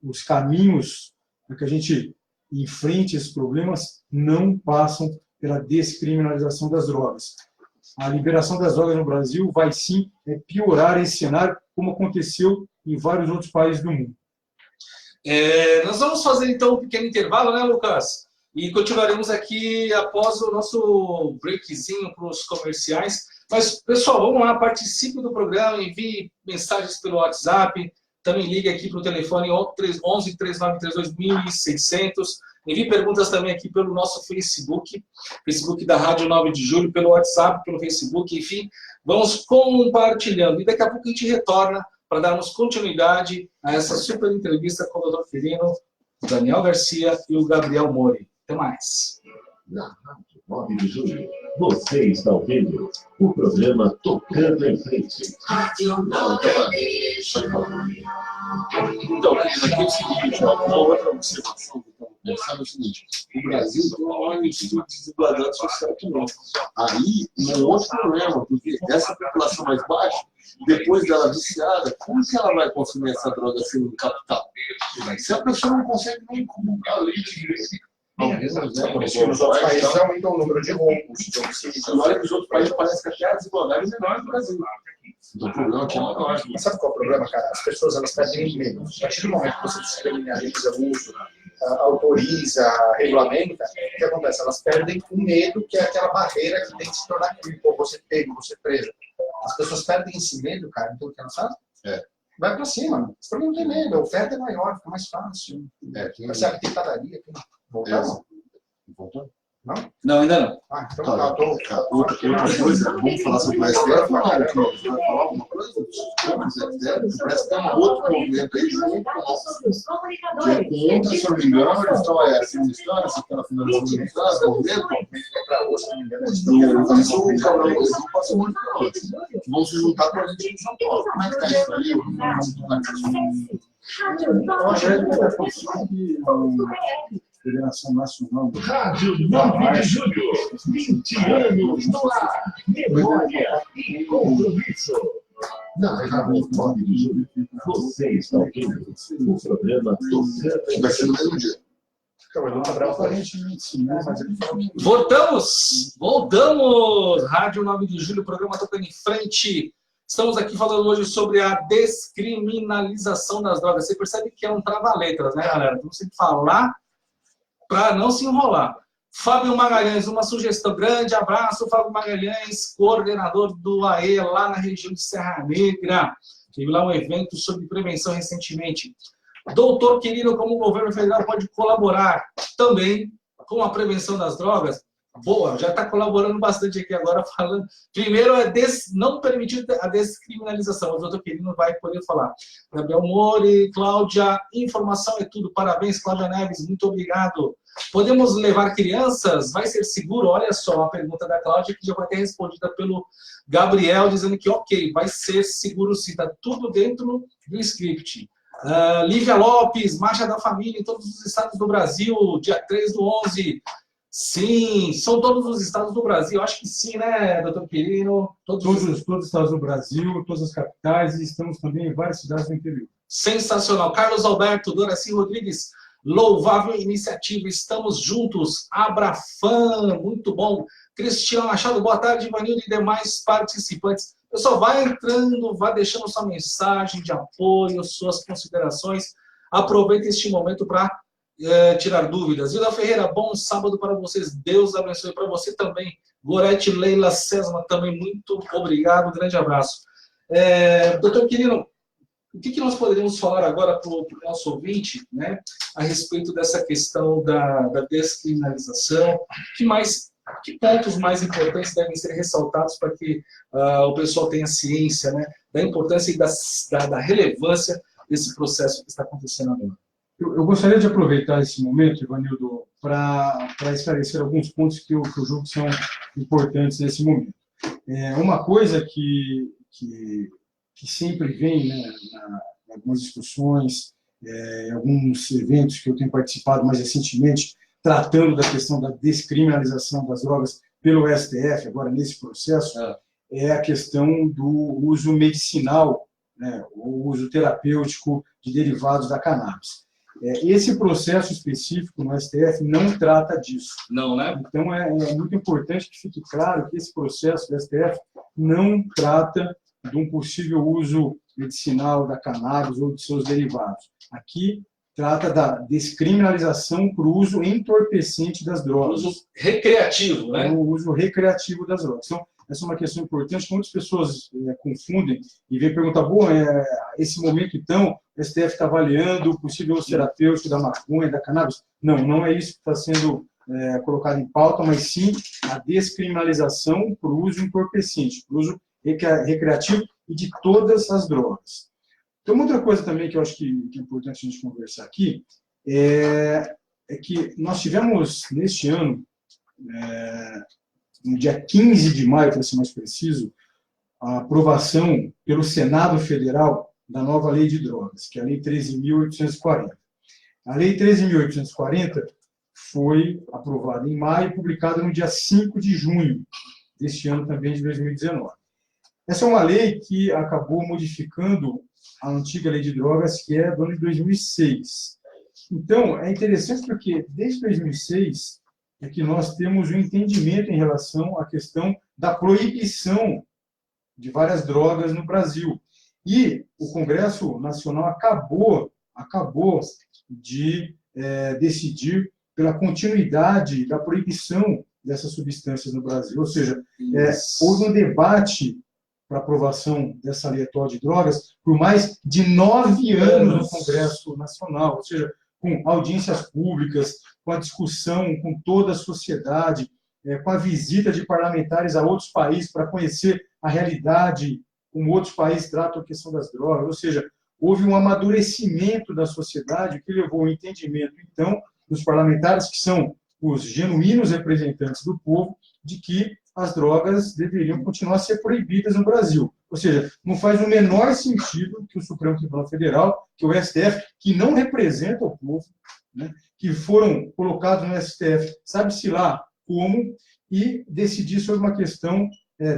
os caminhos para que a gente enfrente esses problemas não passam pela descriminalização das drogas. A liberação das drogas no Brasil vai sim piorar esse cenário, como aconteceu em vários outros países do mundo. Nós vamos fazer então um pequeno intervalo, né, Lucas? E continuaremos aqui após o nosso breakzinho para os comerciais. Mas, pessoal, vamos lá, participe do programa, envie mensagens pelo WhatsApp, também ligue aqui para o telefone 11 3932 1600. Envie perguntas também aqui pelo nosso Facebook da Rádio 9 de Julho, pelo WhatsApp, pelo Facebook, enfim. Vamos compartilhando. E daqui a pouco a gente retorna para darmos continuidade a essa super entrevista com o Dr. Firino, o Daniel Garcia e o Gabriel Mori. Até mais. Na Rádio 9 de Julho, você está ouvindo o programa Tocando em Frente. Então, querido, aqui é o seguinte, uma outra observação que eu estava pensando é o seguinte: o Brasil tem uma magnitude de desigualdade social que não. Aí, um outro problema, porque essa população mais baixa, depois dela viciada, como que ela vai consumir essa droga sem capital? Se a pessoa não consegue nem comprar leite, Porque nos outros países aumentam o número de roubos, de homicídios. Olha que os outros países parecem que até a desigualdade é menor do Brasil. Então, o problema aqui é maior. Mas sabe qual é o problema, cara? As pessoas elas perdem medo. A partir do momento que você descriminaliza o uso, autoriza, regulamenta, o que acontece? Elas perdem o medo, que é aquela barreira que tem que se tornar crime. Pô, você pego, você preso. As pessoas perdem esse medo, cara. Então, o que elas fazem? Vai pra cima. Você não tem medo. A oferta é maior, fica mais fácil. Você sabe que tem padaria. Voltamos? Voltando? Não? Não, ainda não. Ah, então Tá, outra coisa, vamos falar sobre o STF, vai falar alguma coisa? Parece que tem um outro movimento aí, junto com que é contra, se eu não me engano, eles estão administrando, essa aquela finalização do Estado, movimento, eles vão passar muito para nós, vão se juntar com a gente em São Paulo. Como é que está isso aí? Eu acho que a Federação Nacional do Rádio 9 de Julho, 20 anos no ar. Memória e compromisso. Na Rádio 9 de Julho, você está ouvindo o programa Tocando. Vai ser no mesmo dia. Voltamos! Rádio 9 de Julho, programa Tocando em Frente. Estamos aqui falando hoje sobre a descriminalização das drogas. Você percebe que é um trava-letras, né, galera? Então você tem que falar para não se enrolar. Fábio Magalhães, uma sugestão. Grande abraço, Fábio Magalhães, coordenador do AE lá na região de Serra Negra. Teve lá um evento sobre prevenção recentemente. Doutor Quirino, como o governo federal pode colaborar também com a prevenção das drogas? Boa, já está colaborando bastante aqui agora falando. Primeiro é não permitir a descriminalização. O doutor Quirino vai poder falar. Gabriel Mori, Cláudia, informação é tudo. Parabéns, Cláudia Neves, muito obrigado. Podemos levar crianças? Vai ser seguro? Olha só a pergunta da Cláudia, que já vai ter respondida pelo Gabriel, dizendo que ok, vai ser seguro sim, está tudo dentro do script. Lívia Lopes, Marcha da Família em todos os estados do Brasil, dia 3/11. Sim, são todos os estados do Brasil. Acho que sim, né, doutor Quirino? Todos os estados do Brasil, todas as capitais, e estamos também em várias cidades do interior. Sensacional. Carlos Alberto, Doraci Rodrigues, louvável iniciativa. Estamos juntos. Abrafan, muito bom. Cristiano Machado, boa tarde, Ivanildo e demais participantes. Pessoal, vai entrando, vai deixando sua mensagem de apoio, suas considerações. Aproveita este momento para tirar dúvidas. Vila Ferreira, bom sábado para vocês. Deus abençoe para você também. Gorete Leila César, também muito obrigado. Grande abraço. Doutor Quirino, o que nós poderíamos falar agora para o nosso ouvinte, né, a respeito dessa questão da descriminalização? Que pontos mais importantes devem ser ressaltados para que o pessoal tenha ciência, né, da importância e da relevância desse processo que está acontecendo agora? Eu gostaria de aproveitar esse momento, Ivanildo, para esclarecer alguns pontos que eu julgo que são importantes nesse momento. Uma coisa que sempre vem, né, em algumas discussões, em alguns eventos que eu tenho participado mais recentemente, tratando da questão da descriminalização das drogas pelo STF, agora nesse processo, é a questão do uso medicinal, né, o uso terapêutico de derivados da cannabis. Esse processo específico no STF não trata disso. Não, né? Então, é muito importante que fique claro que esse processo do STF não trata de um possível uso medicinal da cannabis ou de seus derivados. Aqui, trata da descriminalização para o uso entorpecente das drogas. O uso recreativo, né? O uso recreativo das drogas. Então, essa é uma questão importante que muitas pessoas confundem e vêm perguntar, bom, esse momento, então, o STF está avaliando o possível uso terapêutico da maconha, da cannabis? Não, não é isso que está sendo colocado em pauta, mas sim a descriminalização para o uso entorpecente, para o uso recreativo e de todas as drogas. Então, uma outra coisa também que eu acho que é importante a gente conversar aqui é que nós tivemos, neste ano, no dia 15 de maio, para ser mais preciso, a aprovação pelo Senado Federal da nova Lei de Drogas, que é a Lei 13.840. A Lei 13.840 foi aprovada em maio e publicada no dia 5 de junho deste ano também, de 2019. Essa é uma lei que acabou modificando a antiga Lei de Drogas, que é do ano de 2006. Então, é interessante porque, desde 2006, é que nós temos um entendimento em relação à questão da proibição de várias drogas no Brasil. E o Congresso Nacional acabou de decidir pela continuidade da proibição dessas substâncias no Brasil. Ou seja, houve um debate para aprovação dessa lei atual de drogas por mais de 9 anos no Congresso Nacional, ou seja, com audiências públicas, com a discussão com toda a sociedade, com a visita de parlamentares a outros países para conhecer a realidade como outros países tratam a questão das drogas. Ou seja, houve um amadurecimento da sociedade que levou ao entendimento, então, dos parlamentares, que são os genuínos representantes do povo, de que as drogas deveriam continuar a ser proibidas no Brasil. Ou seja, não faz o menor sentido que o Supremo Tribunal Federal, que o STF, que não representa o povo, né, que foram colocados no STF, sabe-se lá como, e decidir sobre uma questão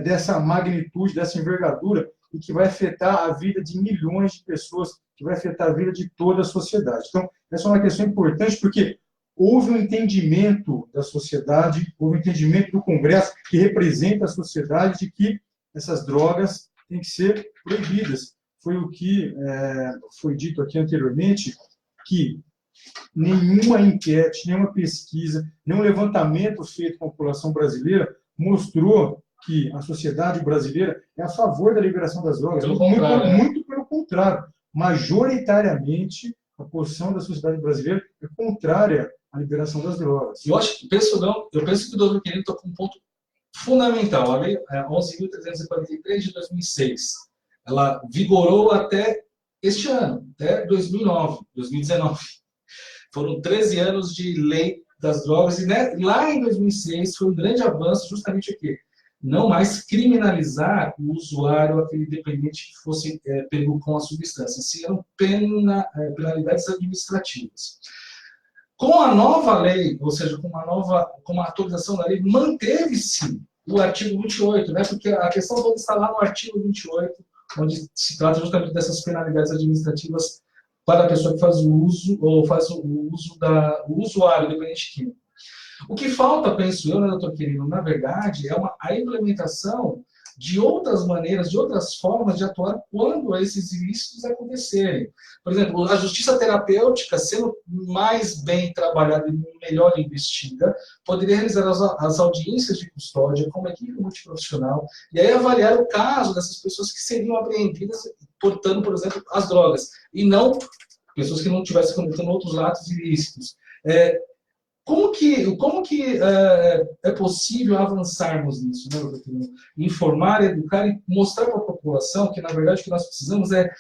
dessa magnitude, dessa envergadura, e que vai afetar a vida de milhões de pessoas, que vai afetar a vida de toda a sociedade. Então, essa é uma questão importante, porque houve um entendimento da sociedade, houve um entendimento do Congresso, que representa a sociedade, de que essas drogas têm que ser proibidas. Foi o que foi dito aqui anteriormente, que nenhuma enquete, nenhuma pesquisa, nenhum levantamento feito com a população brasileira mostrou que a sociedade brasileira é a favor da liberação das drogas. Muito pelo contrário. Majoritariamente, a posição da sociedade brasileira é contrária à liberação das drogas. Eu penso que o doutor Quirino tocou um ponto fundamental. A lei 11.343 de 2006, ela vigorou até este ano, até 2019. Foram 13 anos de lei das drogas, e lá em 2006 foi um grande avanço, justamente o quê? Não mais criminalizar o usuário, aquele dependente que fosse pego com a substância. Se eram penalidades administrativas. Com a nova lei, ou seja, com a atualização da lei, manteve-se o artigo 28, né? Porque a questão toda está lá no artigo 28, onde se trata justamente dessas penalidades administrativas para a pessoa que faz o uso, ou faz o usuário dependente químico. O que falta, penso eu, né, doutor Quirino, na verdade, é a implementação de outras maneiras, de outras formas de atuar quando esses ilícitos acontecerem. Por exemplo, a justiça terapêutica, sendo mais bem trabalhada e melhor investida, poderia realizar as audiências de custódia com uma equipe multiprofissional e aí avaliar o caso dessas pessoas que seriam apreendidas portando, por exemplo, as drogas, e não pessoas que não estivessem cometendo outros atos ilícitos. Como que é possível avançarmos nisso, né, doutor? Informar, educar e mostrar para a população que, na verdade, o que nós precisamos é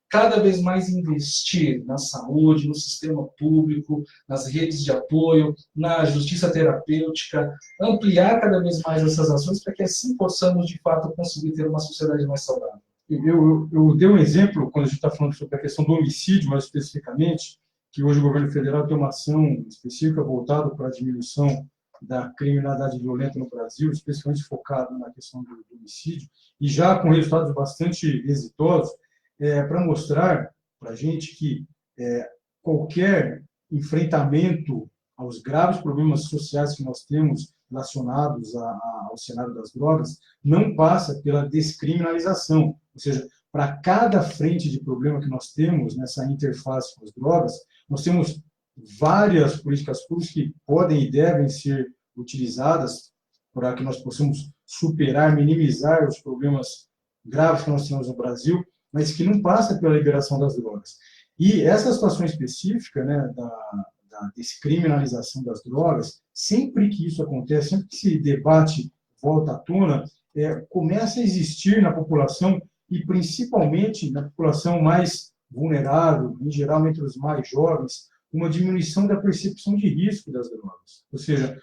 cada vez mais investir na saúde, no sistema público, nas redes de apoio, na justiça terapêutica, ampliar cada vez mais essas ações para que assim possamos, de fato, conseguir ter uma sociedade mais saudável. Eu dei um exemplo, quando a gente está falando sobre a questão do homicídio, mais especificamente, que hoje o governo federal tem uma ação específica voltada para a diminuição da criminalidade violenta no Brasil, especialmente focado na questão do homicídio, e já com resultados bastante exitosos, para mostrar para a gente que qualquer enfrentamento aos graves problemas sociais que nós temos relacionados ao cenário das drogas não passa pela descriminalização, ou seja, para cada frente de problema que nós temos nessa interface com as drogas, nós temos várias políticas públicas que podem e devem ser utilizadas para que nós possamos superar, minimizar os problemas graves que nós temos no Brasil, mas que não passa pela liberação das drogas. E essa situação específica, né, da descriminalização das drogas, sempre que isso acontece, sempre que esse debate volta à tona, começa a existir na população, e principalmente na população mais vulnerável, em geral entre os mais jovens, uma diminuição da percepção de risco das drogas. Ou seja,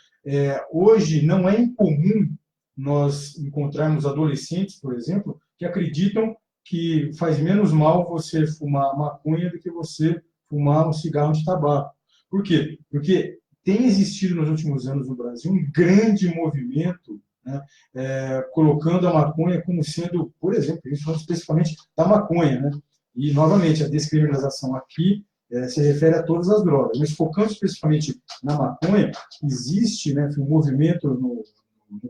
hoje não é incomum nós encontrarmos adolescentes, por exemplo, que acreditam que faz menos mal você fumar maconha do que você fumar um cigarro de tabaco. Por quê? Porque tem existido nos últimos anos no Brasil um grande movimento, né, colocando a maconha como sendo, por exemplo, isso especificamente da maconha, né? E, novamente, a descriminalização aqui se refere a todas as drogas. Mas focando especificamente na maconha, existe, né, um movimento no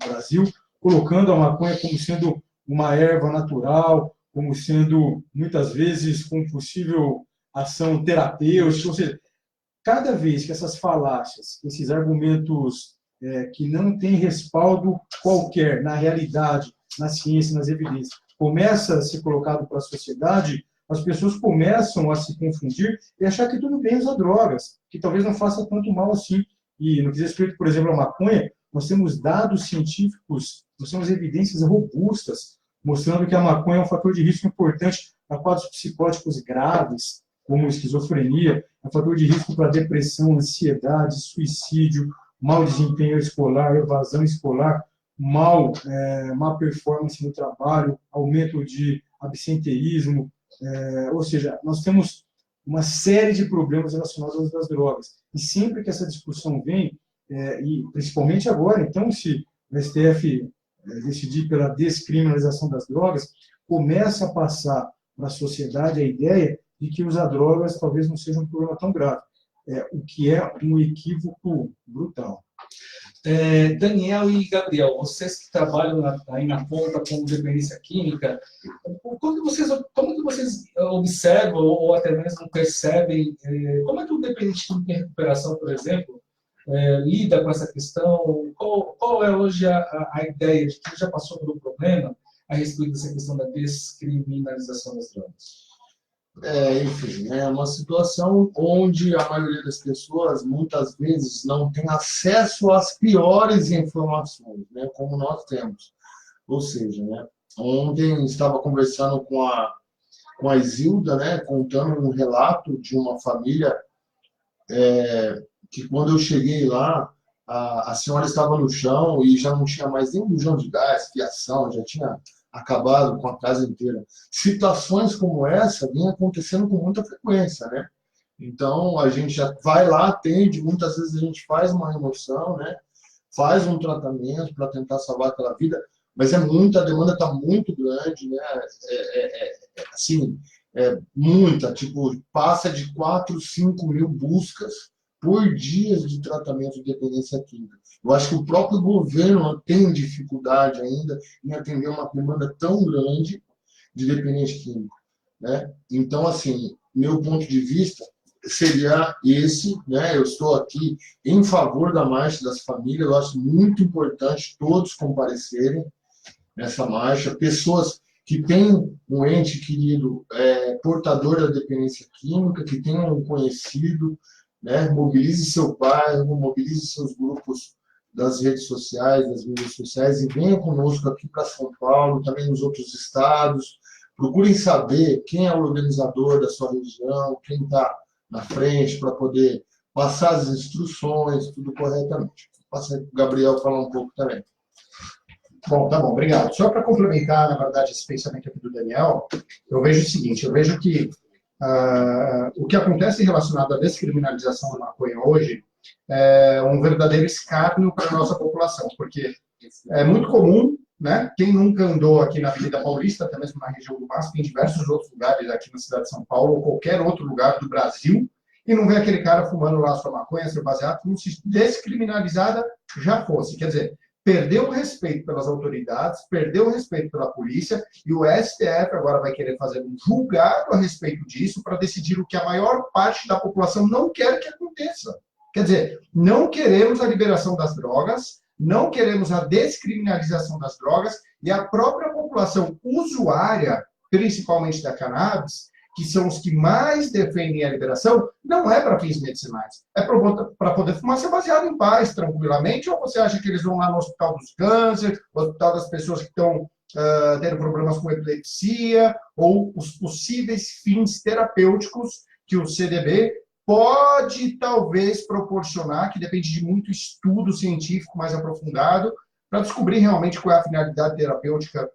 Brasil colocando a maconha como sendo uma erva natural, como sendo, muitas vezes, com possível ação terapêutica. Ou seja, cada vez que essas falácias, esses argumentos que não têm respaldo qualquer na realidade, na ciência, nas evidências, começa a ser colocado para a sociedade, as pessoas começam a se confundir e achar que tudo bem usar drogas, que talvez não faça tanto mal assim. E no que diz respeito, por exemplo, à maconha, nós temos dados científicos, nós temos evidências robustas, mostrando que a maconha é um fator de risco importante para quadros psicóticos graves, como esquizofrenia, é um fator de risco para depressão, ansiedade, suicídio, mau desempenho escolar, evasão escolar, má performance no trabalho, aumento de absenteísmo, ou seja, nós temos uma série de problemas relacionados ao uso das drogas. E sempre que essa discussão vem, e principalmente agora, então, se o STF decidir pela descriminalização das drogas, começa a passar para a sociedade a ideia de que usar drogas talvez não seja um problema tão grave, o que é um equívoco brutal. Daniel e Gabriel, vocês que trabalham aí na ponta com dependência química, como que vocês observam ou até mesmo percebem, como é que o dependente químico em recuperação, por exemplo, lida com essa questão? Qual é hoje a ideia de que já passou por um problema a respeito dessa questão da descriminalização das drogas? Enfim, é uma situação onde a maioria das pessoas, muitas vezes, não tem acesso às piores informações, né, como nós temos. Ou seja, né, ontem estava conversando com a Isilda, né, contando um relato de uma família que, quando eu cheguei lá, a senhora estava no chão e já não tinha mais nem bujão de gás, fiação, já tinha acabado com a casa inteira. Situações como essa vêm acontecendo com muita frequência, né? Então, a gente já vai lá, atende, muitas vezes a gente faz uma remoção, né? Faz um tratamento para tentar salvar aquela vida, mas a demanda está muito grande, né? Muita, tipo, passa de 4, 5 mil buscas por dia de tratamento de dependência química. Eu acho que o próprio governo tem dificuldade ainda em atender uma demanda tão grande de dependente químico, né? Então, assim, meu ponto de vista seria esse, né? Eu estou aqui em favor da marcha das famílias, eu acho muito importante todos comparecerem nessa marcha, pessoas que têm um ente querido portador da dependência química, que tenham um conhecido, né? Mobilize seu bairro, mobilize seus grupos das redes sociais, das mídias sociais, e venham conosco aqui para São Paulo, também nos outros estados. Procurem saber quem é o organizador da sua região, quem está na frente, para poder passar as instruções, tudo corretamente. Vou passar para o Gabriel falar um pouco também. Bom, tá bom, obrigado. Só para complementar, na verdade, esse pensamento aqui do Daniel, eu vejo o seguinte, eu vejo que o que acontece relacionado à descriminalização da maconha hoje é um verdadeiro escárnio para a nossa população, porque é muito comum, né? Quem nunca andou aqui na Avenida Paulista, até mesmo na região do MASP, em diversos outros lugares aqui na cidade de São Paulo, ou qualquer outro lugar do Brasil, e não vê aquele cara fumando lá sua maconha, seu baseado, como se descriminalizada já fosse. Quer dizer, perdeu o respeito pelas autoridades, perdeu o respeito pela polícia, e o STF agora vai querer fazer um julgado a respeito disso para decidir o que a maior parte da população não quer que aconteça. Quer dizer, não queremos a liberação das drogas, não queremos a descriminalização das drogas, e a própria população usuária, principalmente da cannabis, que são os que mais defendem a liberação, não é para fins medicinais. É para poder fumar seu baseado em paz, tranquilamente, ou você acha que eles vão lá no Hospital dos Cânceres, no Hospital das pessoas que estão tendo problemas com epilepsia, ou os possíveis fins terapêuticos que o CDB pode, talvez, proporcionar, que depende de muito estudo científico mais aprofundado, para descobrir realmente qual é a finalidade terapêutica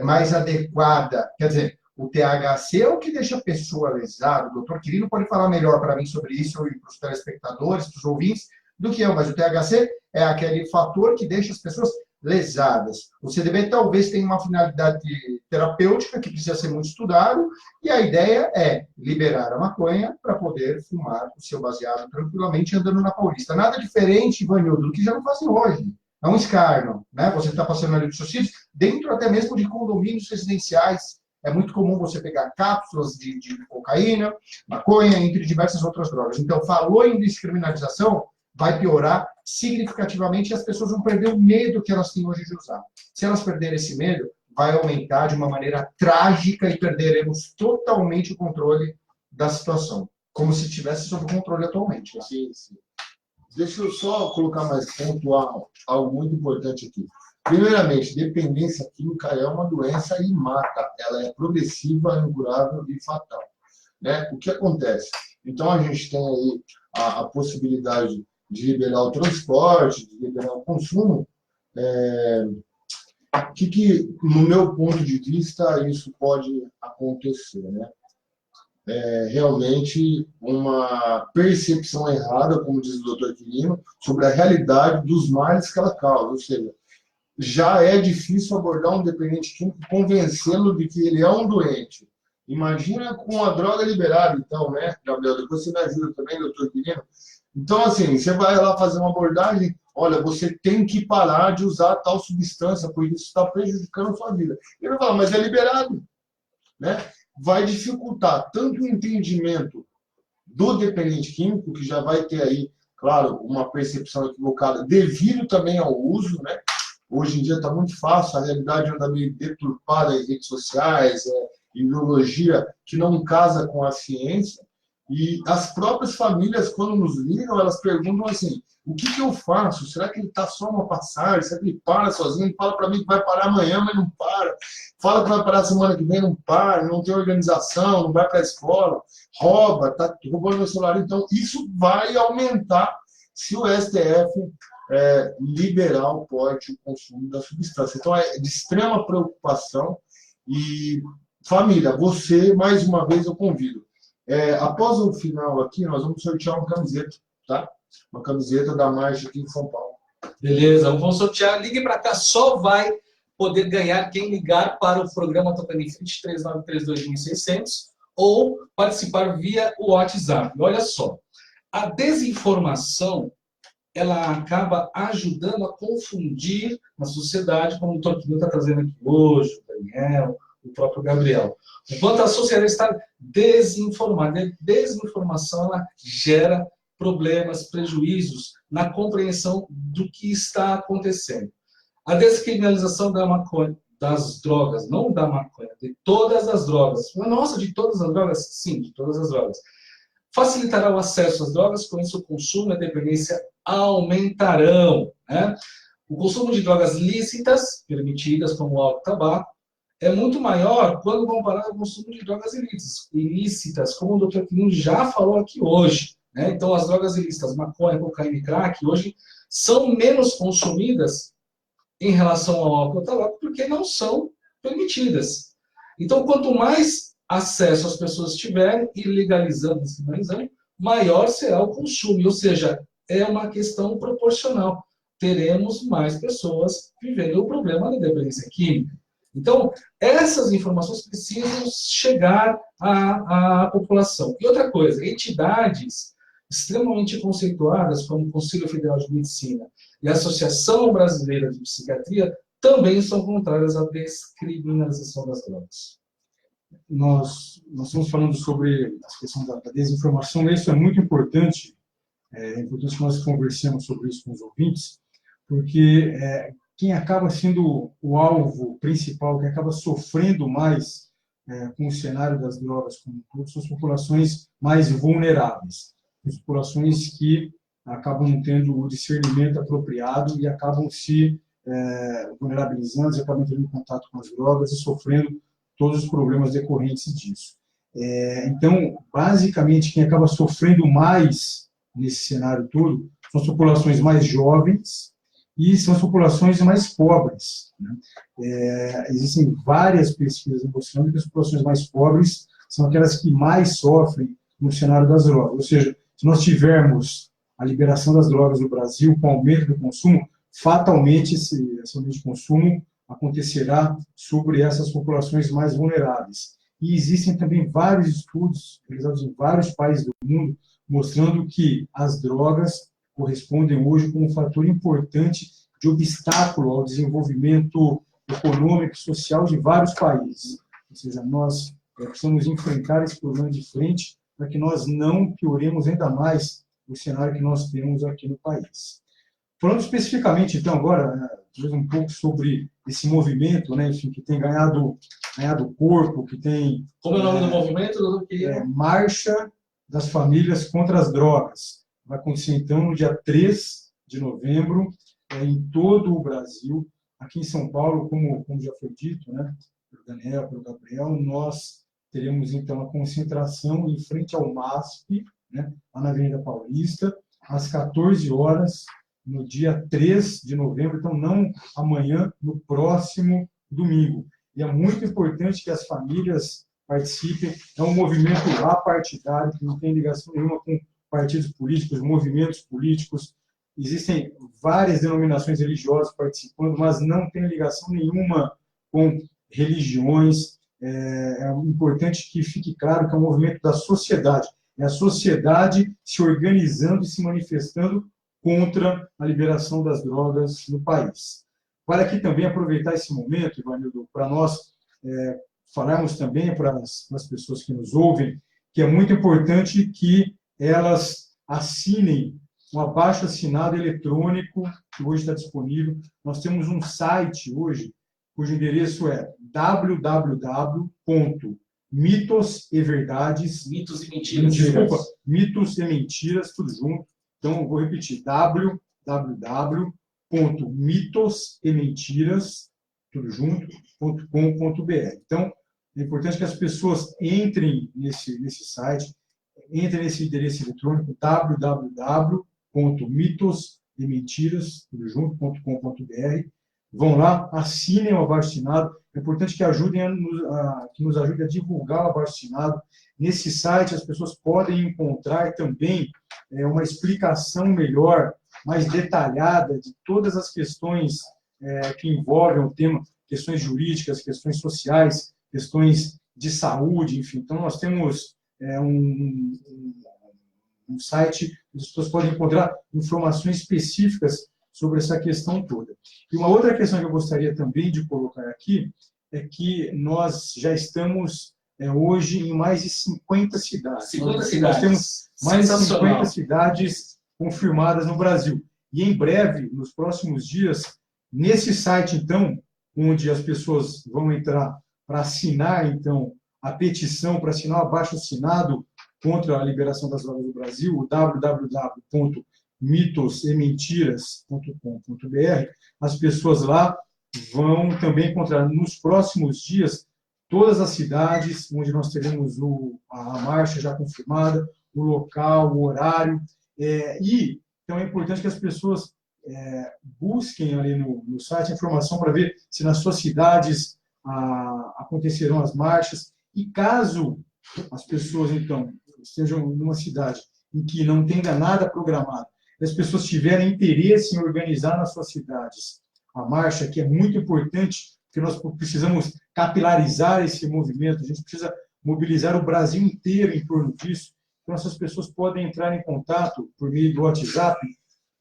mais adequada. Quer dizer, o THC é o que deixa a pessoa lesada. O doutor Quirino pode falar melhor para mim sobre isso e para os telespectadores, para os ouvintes, do que eu. Mas o THC é aquele fator que deixa as pessoas lesadas. O CDB talvez tenha uma finalidade terapêutica que precisa ser muito estudado, e a ideia é liberar a maconha para poder fumar o seu baseado tranquilamente andando na Paulista. Nada diferente, Ivanildo, do que já não fazem hoje. É um escárnio, né? Você está passando ali dos seus filhos, dentro até mesmo de condomínios residenciais. É muito comum você pegar cápsulas de cocaína, maconha, entre diversas outras drogas. Então, falou em descriminalização, vai piorar significativamente e as pessoas vão perder o medo que elas têm hoje de usar. Se elas perderem esse medo, vai aumentar de uma maneira trágica e perderemos totalmente o controle da situação, como se estivesse sob controle atualmente. Né? Sim, sim. Deixa eu só colocar mais pontual algo muito importante aqui. Primeiramente, dependência química é uma doença e mata. Ela é progressiva, incurável e fatal. Né? O que acontece? Então, a gente tem aí a possibilidade de liberar o transporte, de liberar o consumo. Que, no meu ponto de vista, isso pode acontecer, né? Realmente uma percepção errada, como diz o Dr. Quirino, sobre a realidade dos males que ela causa. Ou seja, já é difícil abordar um dependente químico convencê-lo de que ele é um doente. Imagina com a droga liberada, então, né, Gabriel? Depois você me ajuda também, Dr. Quirino. Então, assim, você vai lá fazer uma abordagem, olha, você tem que parar de usar tal substância, porque isso está prejudicando a sua vida. Ele vai falar, mas é liberado, né? Vai dificultar tanto o entendimento do dependente químico, que já vai ter aí, claro, uma percepção equivocada, devido também ao uso, né? Hoje em dia está muito fácil, a realidade anda meio deturpada em redes sociais, ideologia que não casa com a ciência. E as próprias famílias, quando nos ligam, elas perguntam assim, o que eu faço? Será que ele está só uma passagem? Será que ele para sozinho? Ele fala para mim que vai parar amanhã, mas não para. Fala que vai parar semana que vem, não para, não tem organização, não vai para a escola, rouba, está roubando meu celular. Então, isso vai aumentar se o STF liberar o porte e o consumo da substância. Então, é de extrema preocupação. E, família, você, mais uma vez, eu convido. Após o final aqui, nós vamos sortear uma camiseta, tá? Uma camiseta da marcha aqui em São Paulo. Beleza, vamos sortear. Ligue para cá, só vai poder ganhar quem ligar para o programa Tocantins 23932600 ou participar via o WhatsApp. Olha só, a desinformação, ela acaba ajudando a confundir na sociedade, como o Torquinho está trazendo aqui hoje, o Daniel, o próprio Gabriel. Enquanto a sociedade está desinformada, a desinformação ela gera problemas, prejuízos na compreensão do que está acontecendo. A descriminalização da maconha, das drogas, não da maconha, de todas as drogas. Nossa, de todas as drogas? Sim, de todas as drogas. Facilitará o acesso às drogas, com isso o consumo e a dependência aumentarão. Né? O consumo de drogas lícitas, permitidas, como o álcool e tabaco, é muito maior quando comparado ao consumo de drogas ilícitas, como o Dr. Quirino já falou aqui hoje. Né? Então, as drogas ilícitas, maconha, cocaína e crack, hoje são menos consumidas em relação ao álcool e tabaco, porque não são permitidas. Então, quanto mais acesso as pessoas tiverem, e legalizando, descriminalizando, maior será o consumo. Ou seja, é uma questão proporcional. Teremos mais pessoas vivendo o problema da dependência química. Então, essas informações precisam chegar à população. E outra coisa, entidades extremamente conceituadas, como o Conselho Federal de Medicina e a Associação Brasileira de Psiquiatria, também são contrárias à descriminalização das drogas. Nós estamos falando sobre a questão da desinformação, e isso é muito importante. É importante que nós conversemos sobre isso com os ouvintes, porque quem acaba sendo o alvo principal, quem acaba sofrendo mais com o cenário das drogas como um todo, são as populações mais vulneráveis, as populações que acabam não tendo o discernimento apropriado e acabam se vulnerabilizando, e acabam entrando em contato com as drogas e sofrendo todos os problemas decorrentes disso. Então, basicamente, quem acaba sofrendo mais nesse cenário todo são as populações mais jovens e são as populações mais pobres. Né? Existem várias pesquisas mostrando que as populações mais pobres são aquelas que mais sofrem no cenário das drogas. Ou seja, se nós tivermos a liberação das drogas no Brasil, com o aumento do consumo, fatalmente esse aumento de consumo acontecerá sobre essas populações mais vulneráveis. E existem também vários estudos realizados em vários países do mundo mostrando que as drogas correspondem hoje como um fator importante de obstáculo ao desenvolvimento econômico e social de vários países. Ou seja, nós precisamos enfrentar esse problema de frente para que nós não pioremos ainda mais o cenário que nós temos aqui no país. Falando especificamente, então, agora, um pouco sobre esse movimento, né, enfim, que tem ganhado corpo, que tem... Como é o nome do movimento, doutor? Marcha das Famílias contra as Drogas. Vai acontecer, então, no dia 3 de novembro, em todo o Brasil. Aqui em São Paulo, como já foi dito, né, pelo Daniel, pelo Gabriel, nós teremos, então, a concentração em frente ao MASP, né, lá na Avenida Paulista, às 14 horas, no dia 3 de novembro, então não amanhã, no próximo domingo. E é muito importante que as famílias participem. É um movimento apartidário, que não tem ligação nenhuma com partidos políticos, movimentos políticos. Existem várias denominações religiosas participando, mas não tem ligação nenhuma com religiões. É importante que fique claro que é um movimento da sociedade. É a sociedade se organizando e se manifestando contra a liberação das drogas no país. Vale aqui também aproveitar esse momento, Ivanildo, para nós falarmos também para as pessoas que nos ouvem, que é muito importante que elas assinem um abaixo-assinado eletrônico, que hoje está disponível. Nós temos um site hoje, cujo endereço é www.mitoseverdades... Mitos e mentiras. Desculpa, mitos e mentiras, tudo junto. Então, eu vou repetir, www.mitosementiras, tudo junto, .com.br. Então, é importante que as pessoas entrem nesse site, entrem nesse endereço eletrônico, www.mitosementiras, tudo junto.com.br. Vão lá, assinem o abaixo-assinado. É importante que nos ajude a divulgar o abaixo-assinado. Nesse site, as pessoas podem encontrar também uma explicação melhor, mais detalhada, de todas as questões que envolvem o tema, questões jurídicas, questões sociais, questões de saúde, enfim. Então, nós temos um site onde as pessoas podem encontrar informações específicas sobre essa questão toda. E uma outra questão que eu gostaria também de colocar aqui é que nós já estamos hoje em mais de 50 cidades. 50 cidades. Nós temos mais de 50 cidades confirmadas no Brasil. E em breve, nos próximos dias, nesse site, então, onde as pessoas vão entrar para assinar, então, a petição, para assinar o abaixo-assinado contra a liberação das drogas do Brasil, o www.mitosementiras.com.br, as pessoas lá vão também encontrar nos próximos dias todas as cidades onde nós teremos a marcha já confirmada, o local, o horário, e então é importante que as pessoas busquem ali no site a informação para ver se nas suas cidades acontecerão as marchas, e caso as pessoas, então, estejam numa cidade em que não tenha nada programado, e as pessoas tiverem interesse em organizar nas suas cidades a marcha, que é muito importante, porque nós precisamos capilarizar esse movimento, a gente precisa mobilizar o Brasil inteiro em torno disso. Então, essas pessoas podem entrar em contato por meio do WhatsApp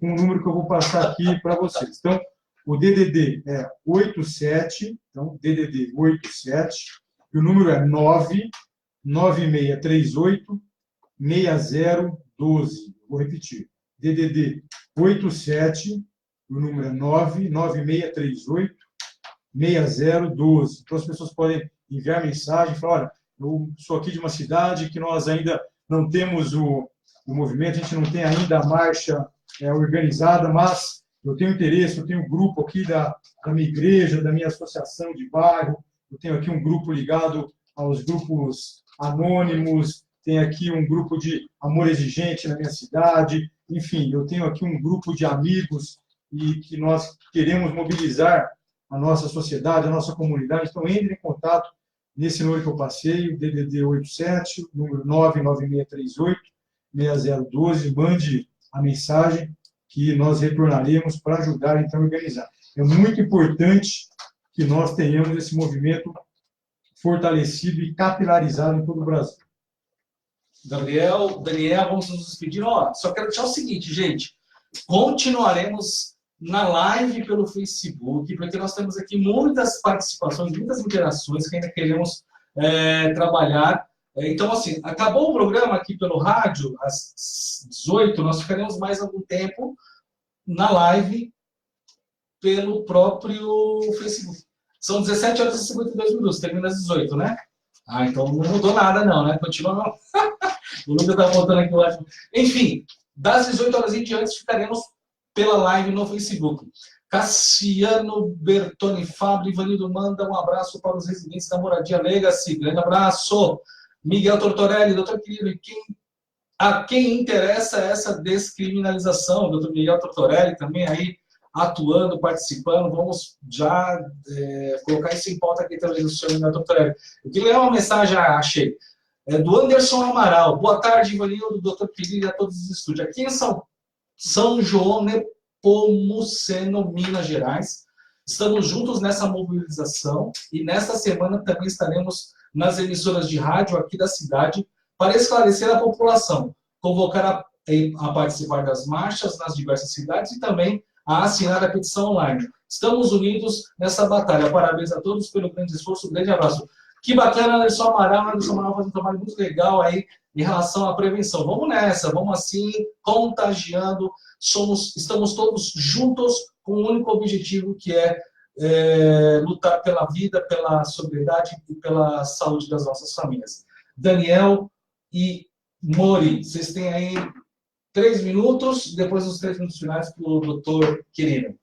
com o número que eu vou passar aqui para vocês. Então, o DDD é 87, então, DDD 87, e o número é 99638-6012. Vou repetir. DDD 87, o número é 99638-6012. Então, as pessoas podem enviar mensagem e falar, olha, eu sou aqui de uma cidade que nós ainda não temos o movimento, a gente não tem ainda a marcha organizada, mas eu tenho interesse, eu tenho um grupo aqui da minha igreja, da minha associação de bairro, eu tenho aqui um grupo ligado aos grupos anônimos, tem aqui um grupo de amor exigente na minha cidade, enfim, eu tenho aqui um grupo de amigos e que nós queremos mobilizar a nossa sociedade, a nossa comunidade. Então, entre em contato nesse número que eu passei, o DDD 87, número 99638-6012, mande a mensagem que nós retornaremos para ajudar, então, a organizar. É muito importante que nós tenhamos esse movimento fortalecido e capilarizado em todo o Brasil. Gabriel, Daniel, vamos nos despedir. Ó, só quero deixar o seguinte, gente. Continuaremos na live pelo Facebook, porque nós temos aqui muitas participações, muitas interações que ainda queremos trabalhar. Então, assim, acabou o programa aqui pelo rádio, às 18, nós ficaremos mais algum tempo na live pelo próprio Facebook. São 17 horas e 52 minutos, termina às 18, né? Ah, então não mudou nada não, né? Continua não. O Lucas está voltando aqui lá. Enfim, das 18 horas em diante ficaremos pela live no Facebook. Cassiano Bertoni Fabri, Ivanildo manda um abraço para os residentes da Moradia Legacy. Grande abraço. Miguel Tortorelli, doutor querido, a quem interessa essa descriminalização? Doutor Miguel Tortorelli também aí atuando, participando. Vamos já colocar isso em pauta aqui também do senhor Miguel Tortorelli. Eu queria ler uma mensagem, achei, do Anderson Amaral. Boa tarde, Ivanildo, doutor querido e a todos os estúdios. Aqui em São João Nepomuceno, Minas Gerais. Estamos juntos nessa mobilização e nesta semana também estaremos nas emissoras de rádio aqui da cidade para esclarecer a população, convocar a participar das marchas nas diversas cidades e também a assinar a petição online. Estamos unidos nessa batalha. Parabéns a todos pelo grande esforço. Um grande abraço. Que bacana, Anderson Amaral. Anderson Amaral faz um trabalho muito legal aí em relação à prevenção. Vamos nessa, vamos assim, contagiando. Estamos todos juntos com um único objetivo, que é lutar pela vida, pela sobriedade e pela saúde das nossas famílias. Daniel e Mori, vocês têm aí 3 minutos, depois dos 3 minutos finais para o doutor Quirino.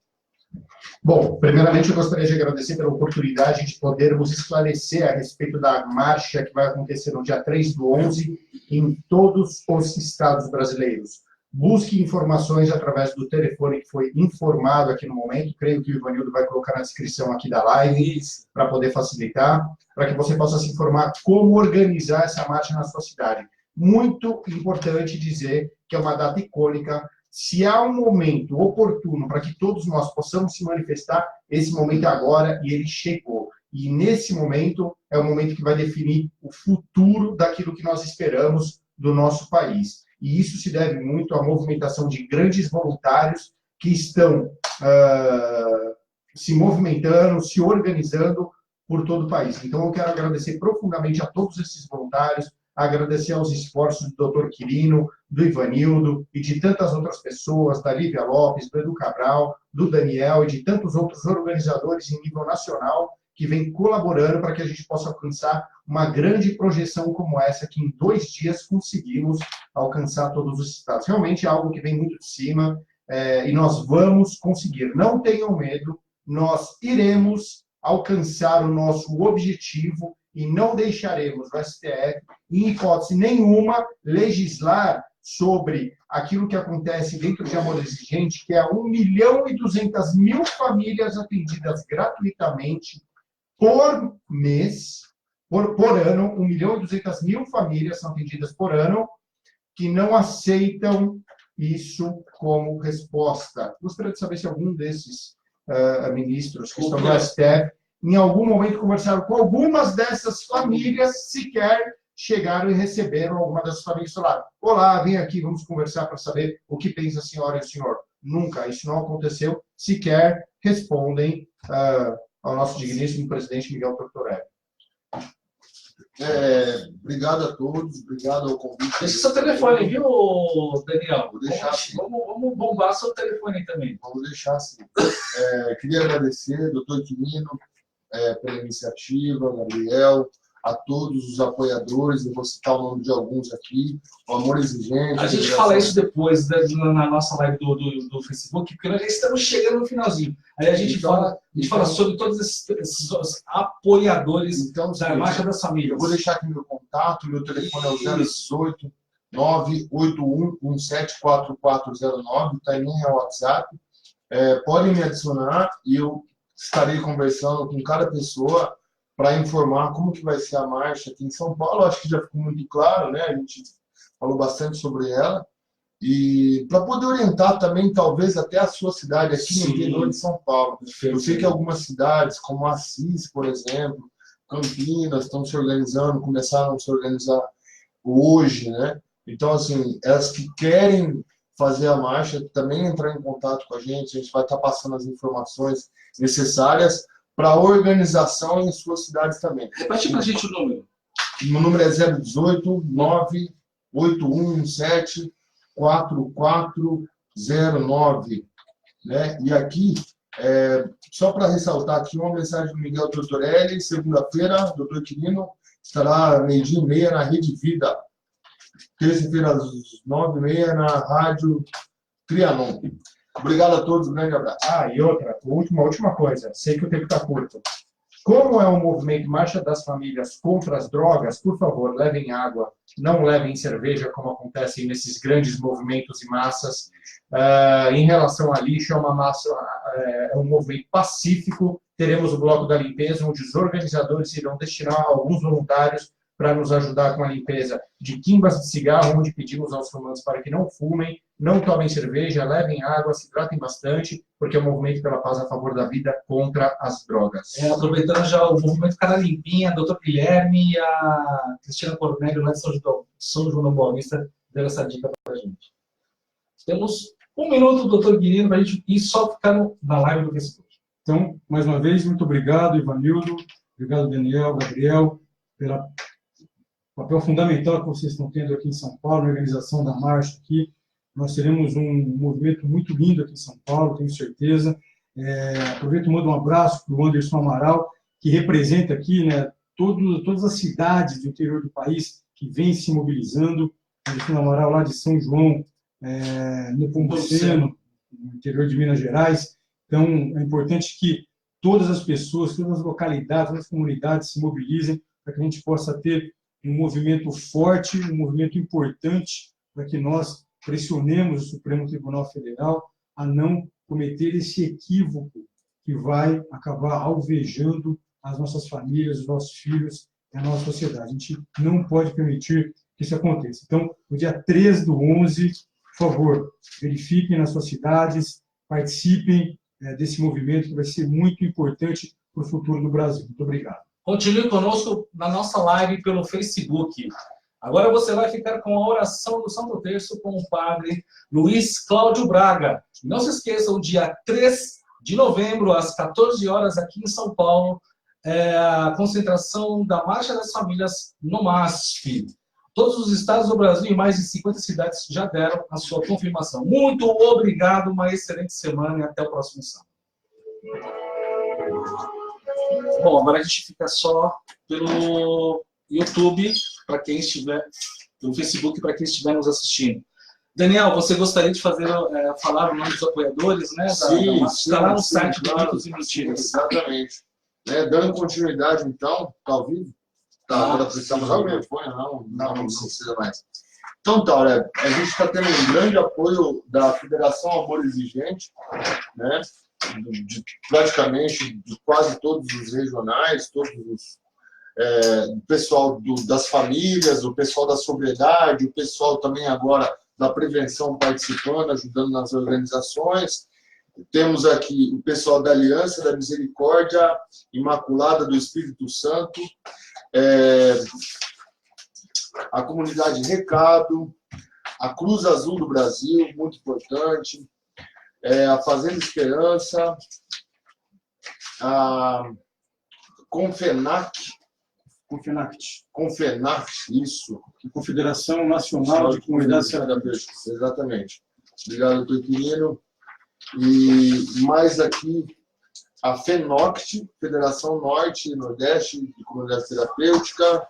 Bom, primeiramente eu gostaria de agradecer pela oportunidade de podermos esclarecer a respeito da marcha que vai acontecer no dia 3/11 em todos os estados brasileiros. Busque informações através do telefone que foi informado aqui no momento. Creio que o Ivanildo vai colocar na descrição aqui da live para poder facilitar, para que você possa se informar como organizar essa marcha na sua cidade. Muito importante dizer que é uma data icônica. Se há um momento oportuno para que todos nós possamos se manifestar, esse momento é agora e ele chegou. E nesse momento é o momento que vai definir o futuro daquilo que nós esperamos do nosso país. E isso se deve muito à movimentação de grandes voluntários que estão se movimentando, se organizando por todo o país. Então, eu quero agradecer profundamente a todos esses voluntários, agradecer aos esforços do Dr. Quirino, do Ivanildo e de tantas outras pessoas, da Lívia Lopes, do Edu Cabral, do Daniel e de tantos outros organizadores em nível nacional que vem colaborando para que a gente possa alcançar uma grande projeção como essa, que em 2 dias conseguimos alcançar todos os estados. Realmente é algo que vem muito de cima e nós vamos conseguir. Não tenham medo, nós iremos alcançar o nosso objetivo e não deixaremos o STF, em hipótese nenhuma, legislar sobre aquilo que acontece dentro de Amor Exigente, que é 1.200.000 famílias atendidas gratuitamente por mês, por ano. 1.200.000 famílias são atendidas por ano que não aceitam isso como resposta. Gostaria de saber se algum desses ministros que estão no STF, em algum momento, conversaram com algumas dessas famílias, sequer chegaram e receberam alguma dessas famílias e falaram: olá, vem aqui, vamos conversar para saber o que pensa a senhora e o senhor. Nunca, isso não aconteceu, sequer respondem ao nosso digníssimo presidente Miguel Tortorelli. Obrigado a todos, obrigado ao convite. Deixa seu telefone, viu, Daniel? Vou deixar assim. Vamos bombar seu telefone também. Vamos deixar assim. Queria agradecer, doutor Quirino, pela iniciativa, Gabriel, a todos os apoiadores, eu vou citar o nome de alguns aqui, o Amor Exigente. A gente fala isso depois, na nossa live do Facebook, porque nós já estamos chegando no finalzinho. Aí a gente fala sobre todos esses apoiadores então, da Marcha das Famílias. Eu vou deixar aqui meu contato, meu telefone é o 018 981174409, também é o WhatsApp. Podem me adicionar e eu estarei conversando com cada pessoa para informar como que vai ser a marcha aqui em São Paulo. Acho que já ficou muito claro, né? A gente falou bastante sobre ela. E para poder orientar também, talvez, até a sua cidade, aqui no interior de São Paulo. Eu sei que algumas cidades, como Assis, por exemplo, Campinas, estão se organizando, começaram a se organizar hoje, né? Então, assim, elas que querem fazer a marcha, também entrar em contato com a gente vai estar passando as informações necessárias para a organização em suas cidades também. Repete para a gente o número. O número é 018 98117 4409, né? E aqui, só para ressaltar aqui, uma mensagem do Miguel Tortorelli, segunda-feira, doutor Quirino, estará 12h30 na Rede Vida, terça-feira às 9h30 na Rádio Trianon. Obrigado a todos, um grande abraço. E outra, última coisa, sei que o tempo está curto. Como é um movimento Marcha das Famílias contra as drogas, por favor, levem água, não levem cerveja, como acontece nesses grandes movimentos e massas. Em relação a lixo, é um movimento pacífico. Teremos o Bloco da Limpeza, onde os organizadores irão destinar alguns voluntários para nos ajudar com a limpeza de quimbas de cigarro, onde pedimos aos fumantes para que não fumem, não tomem cerveja, levem água, se tratem bastante, porque é um movimento pela paz a favor da vida contra as drogas. Aproveitando já o movimento Cara Limpinha, a doutor Guilherme e a Cristina Cornélio, lá de São João do Boa Vista, deram essa dica para a gente. Temos 1 minuto, doutor Guilherme, para a gente ir só ficar na live do Facebook. Então, mais uma vez, muito obrigado, Ivanildo, obrigado, Daniel, Gabriel, pelo papel fundamental que vocês estão tendo aqui em São Paulo, na organização da marcha aqui. Nós teremos um movimento muito lindo aqui em São Paulo, tenho certeza. Aproveito e mando um abraço para o Anderson Amaral, que representa aqui, né, todas as cidades do interior do país que vêm se mobilizando. Anderson Amaral, lá de São João, no Pompoceno, no interior de Minas Gerais. Então, é importante que todas as pessoas, todas as localidades, todas as comunidades se mobilizem para que a gente possa ter um movimento forte, um movimento importante, para que nós pressionemos o Supremo Tribunal Federal a não cometer esse equívoco que vai acabar alvejando as nossas famílias, os nossos filhos e a nossa sociedade. A gente não pode permitir que isso aconteça. Então, no dia 3/11, por favor, verifiquem nas suas cidades, participem desse movimento que vai ser muito importante para o futuro do Brasil. Muito obrigado. Continue conosco na nossa live pelo Facebook. Agora você vai ficar com a oração do Santo Terço com o padre Luiz Cláudio Braga. Não se esqueça, o dia 3 de novembro, às 14 horas, aqui em São Paulo, a concentração da Marcha das Famílias no MASF. Todos os estados do Brasil e mais de 50 cidades já deram a sua confirmação. Muito obrigado, uma excelente semana e até o próximo sábado. Bom, agora a gente fica só pelo YouTube, para quem estiver, pelo Facebook, para quem estiver nos assistindo. Daniel, você gostaria de falar o nome dos apoiadores, né? Sim, está lá no site do Mitos e Mentiras. Exatamente. Dando continuidade, então, está ao vivo? Agora precisamos ao telefone, não precisa mais. Então, tá, olha, a gente está tendo um grande apoio da Federação Amor Exigente, né? Praticamente de quase todos os regionais, todos os o pessoal das famílias, o pessoal da sobriedade, o pessoal também agora da prevenção participando, ajudando nas organizações. Temos aqui o pessoal da Aliança da Misericórdia Imaculada do Espírito Santo, a comunidade Recado, a Cruz Azul do Brasil, muito importante, a Fazenda Esperança, a Confenact, isso. Confederação Nacional de Comunidades Terapêuticas. Exatamente. Obrigado, doutor Quirino. E mais aqui, a FENOCT, Federação Norte e Nordeste de Comunidades Terapêuticas,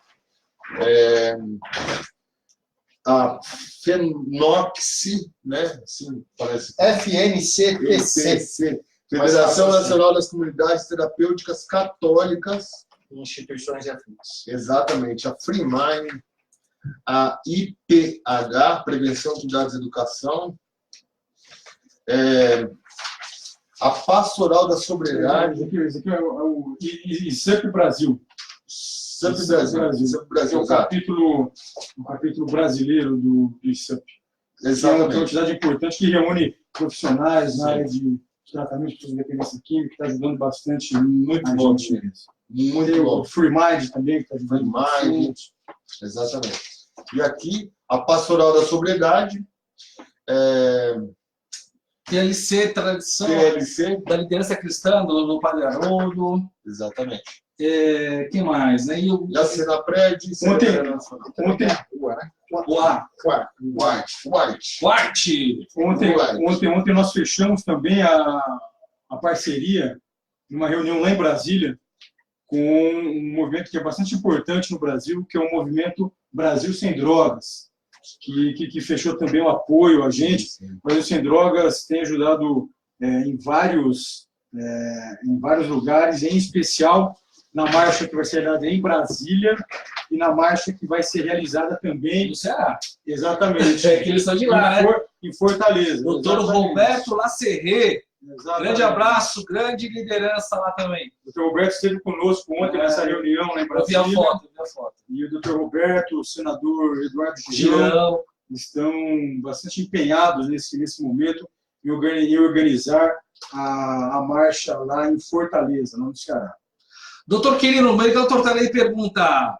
a FENOXI, né? Sim, parece. FNCTC. Federação Nacional das Comunidades Terapêuticas Católicas. Instituições e afins. Exatamente. A Free Mind, a IPH, Prevenção, Cuidados e Educação, a Pastoral da Sobriedade. Esse aqui é o ISAP Brasil. ISAP Brasil. É o capítulo brasileiro do ISAP. que é uma Exatamente. entidade importante que reúne profissionais na área de tratamento de dependência química, que está ajudando bastante. Muito a bom, gente. Muito Tem bom. o Free Mind também, que está ajudando Free bastante. Mind. Exatamente. E aqui, a Pastoral da Sobriedade, TLC, tradição TLC, da liderança cristã, do Padre Haroldo. exatamente. Quem mais? Né? E E a Senapred, Secretaria Nacional. Ontem, o A. White. ontem nós fechamos também a parceria, numa reunião lá em Brasília, com um movimento que é bastante importante no Brasil, que é o movimento Brasil Sem Drogas, que fechou também o apoio a gente. O Brasil Sem Drogas tem ajudado em vários lugares, em especial na marcha que vai ser realizada em Brasília e na marcha que vai ser realizada também No Ceará. exatamente É que eles são de lá, né? em Fortaleza. Doutor Exatamente. Roberto Lacerré. Exatamente. Grande abraço, grande liderança lá também. O Dr. Roberto esteve conosco ontem nessa reunião lá em Eu vi Brasília. a foto. E o Dr. Roberto, o senador Eduardo Girão, Girão. estão bastante empenhados nesse momento em organizar a marcha lá em Fortaleza, no Ceará. Doutor Quirino, Miguel Tortarelli pergunta: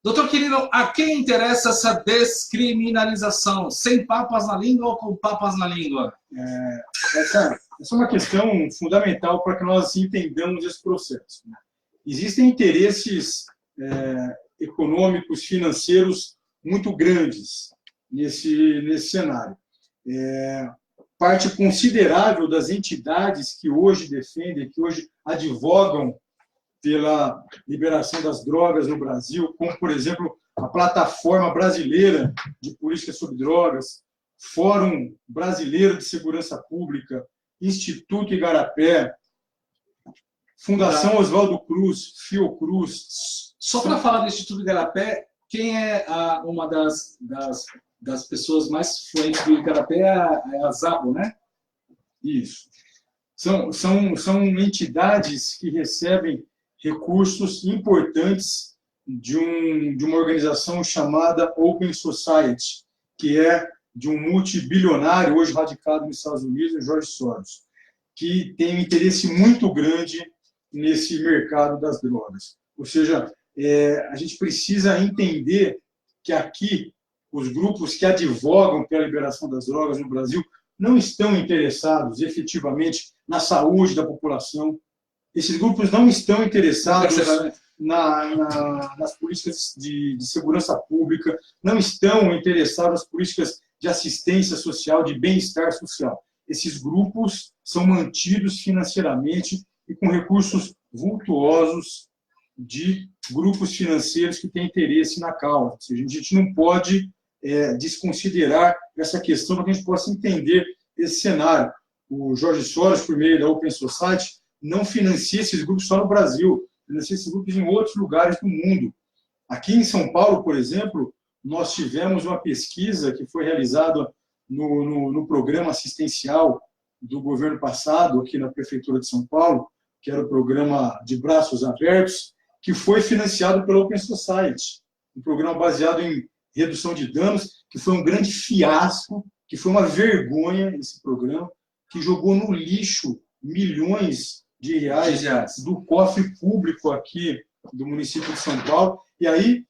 doutor Quirino, a quem interessa essa descriminalização? Sem papas na língua ou com papas na língua? Essa é uma questão fundamental para que nós entendamos esse processo. Existem interesses econômicos, financeiros muito grandes nesse cenário. Parte considerável das entidades que hoje defendem, que hoje advogam pela liberação das drogas no Brasil, como, por exemplo, a Plataforma Brasileira de Política sobre Drogas, Fórum Brasileiro de Segurança Pública, Instituto Igarapé, Fundação Oswaldo Cruz, Fiocruz. Só para falar do Instituto Igarapé, quem é uma das pessoas mais influentes do Igarapé é a Zabo, né? Isso. São entidades que recebem recursos importantes de uma organização chamada Open Society, que é de um multibilionário, hoje radicado nos Estados Unidos, George Soros, que tem um interesse muito grande nesse mercado das drogas. Ou seja, a gente precisa entender que aqui os grupos que advogam pela liberação das drogas no Brasil não estão interessados efetivamente na saúde da população. Esses grupos não estão interessados nas políticas de segurança pública, não estão interessados nas políticas de assistência social, de bem-estar social. Esses grupos são mantidos financeiramente e com recursos vultuosos de grupos financeiros que têm interesse na causa. Ou seja, a gente não pode desconsiderar essa questão para que a gente possa entender esse cenário. O George Soros, por meio da Open Society, não financia esses grupos só no Brasil, financia esses grupos em outros lugares do mundo. Aqui em São Paulo, por exemplo, nós tivemos uma pesquisa que foi realizada no programa assistencial do governo passado, aqui na Prefeitura de São Paulo, que era o programa de Braços Abertos, que foi financiado pela Open Society, um programa baseado em redução de danos, que foi um grande fiasco, que foi uma vergonha esse programa, que jogou no lixo milhões de reais do cofre público aqui do município de São Paulo. E aí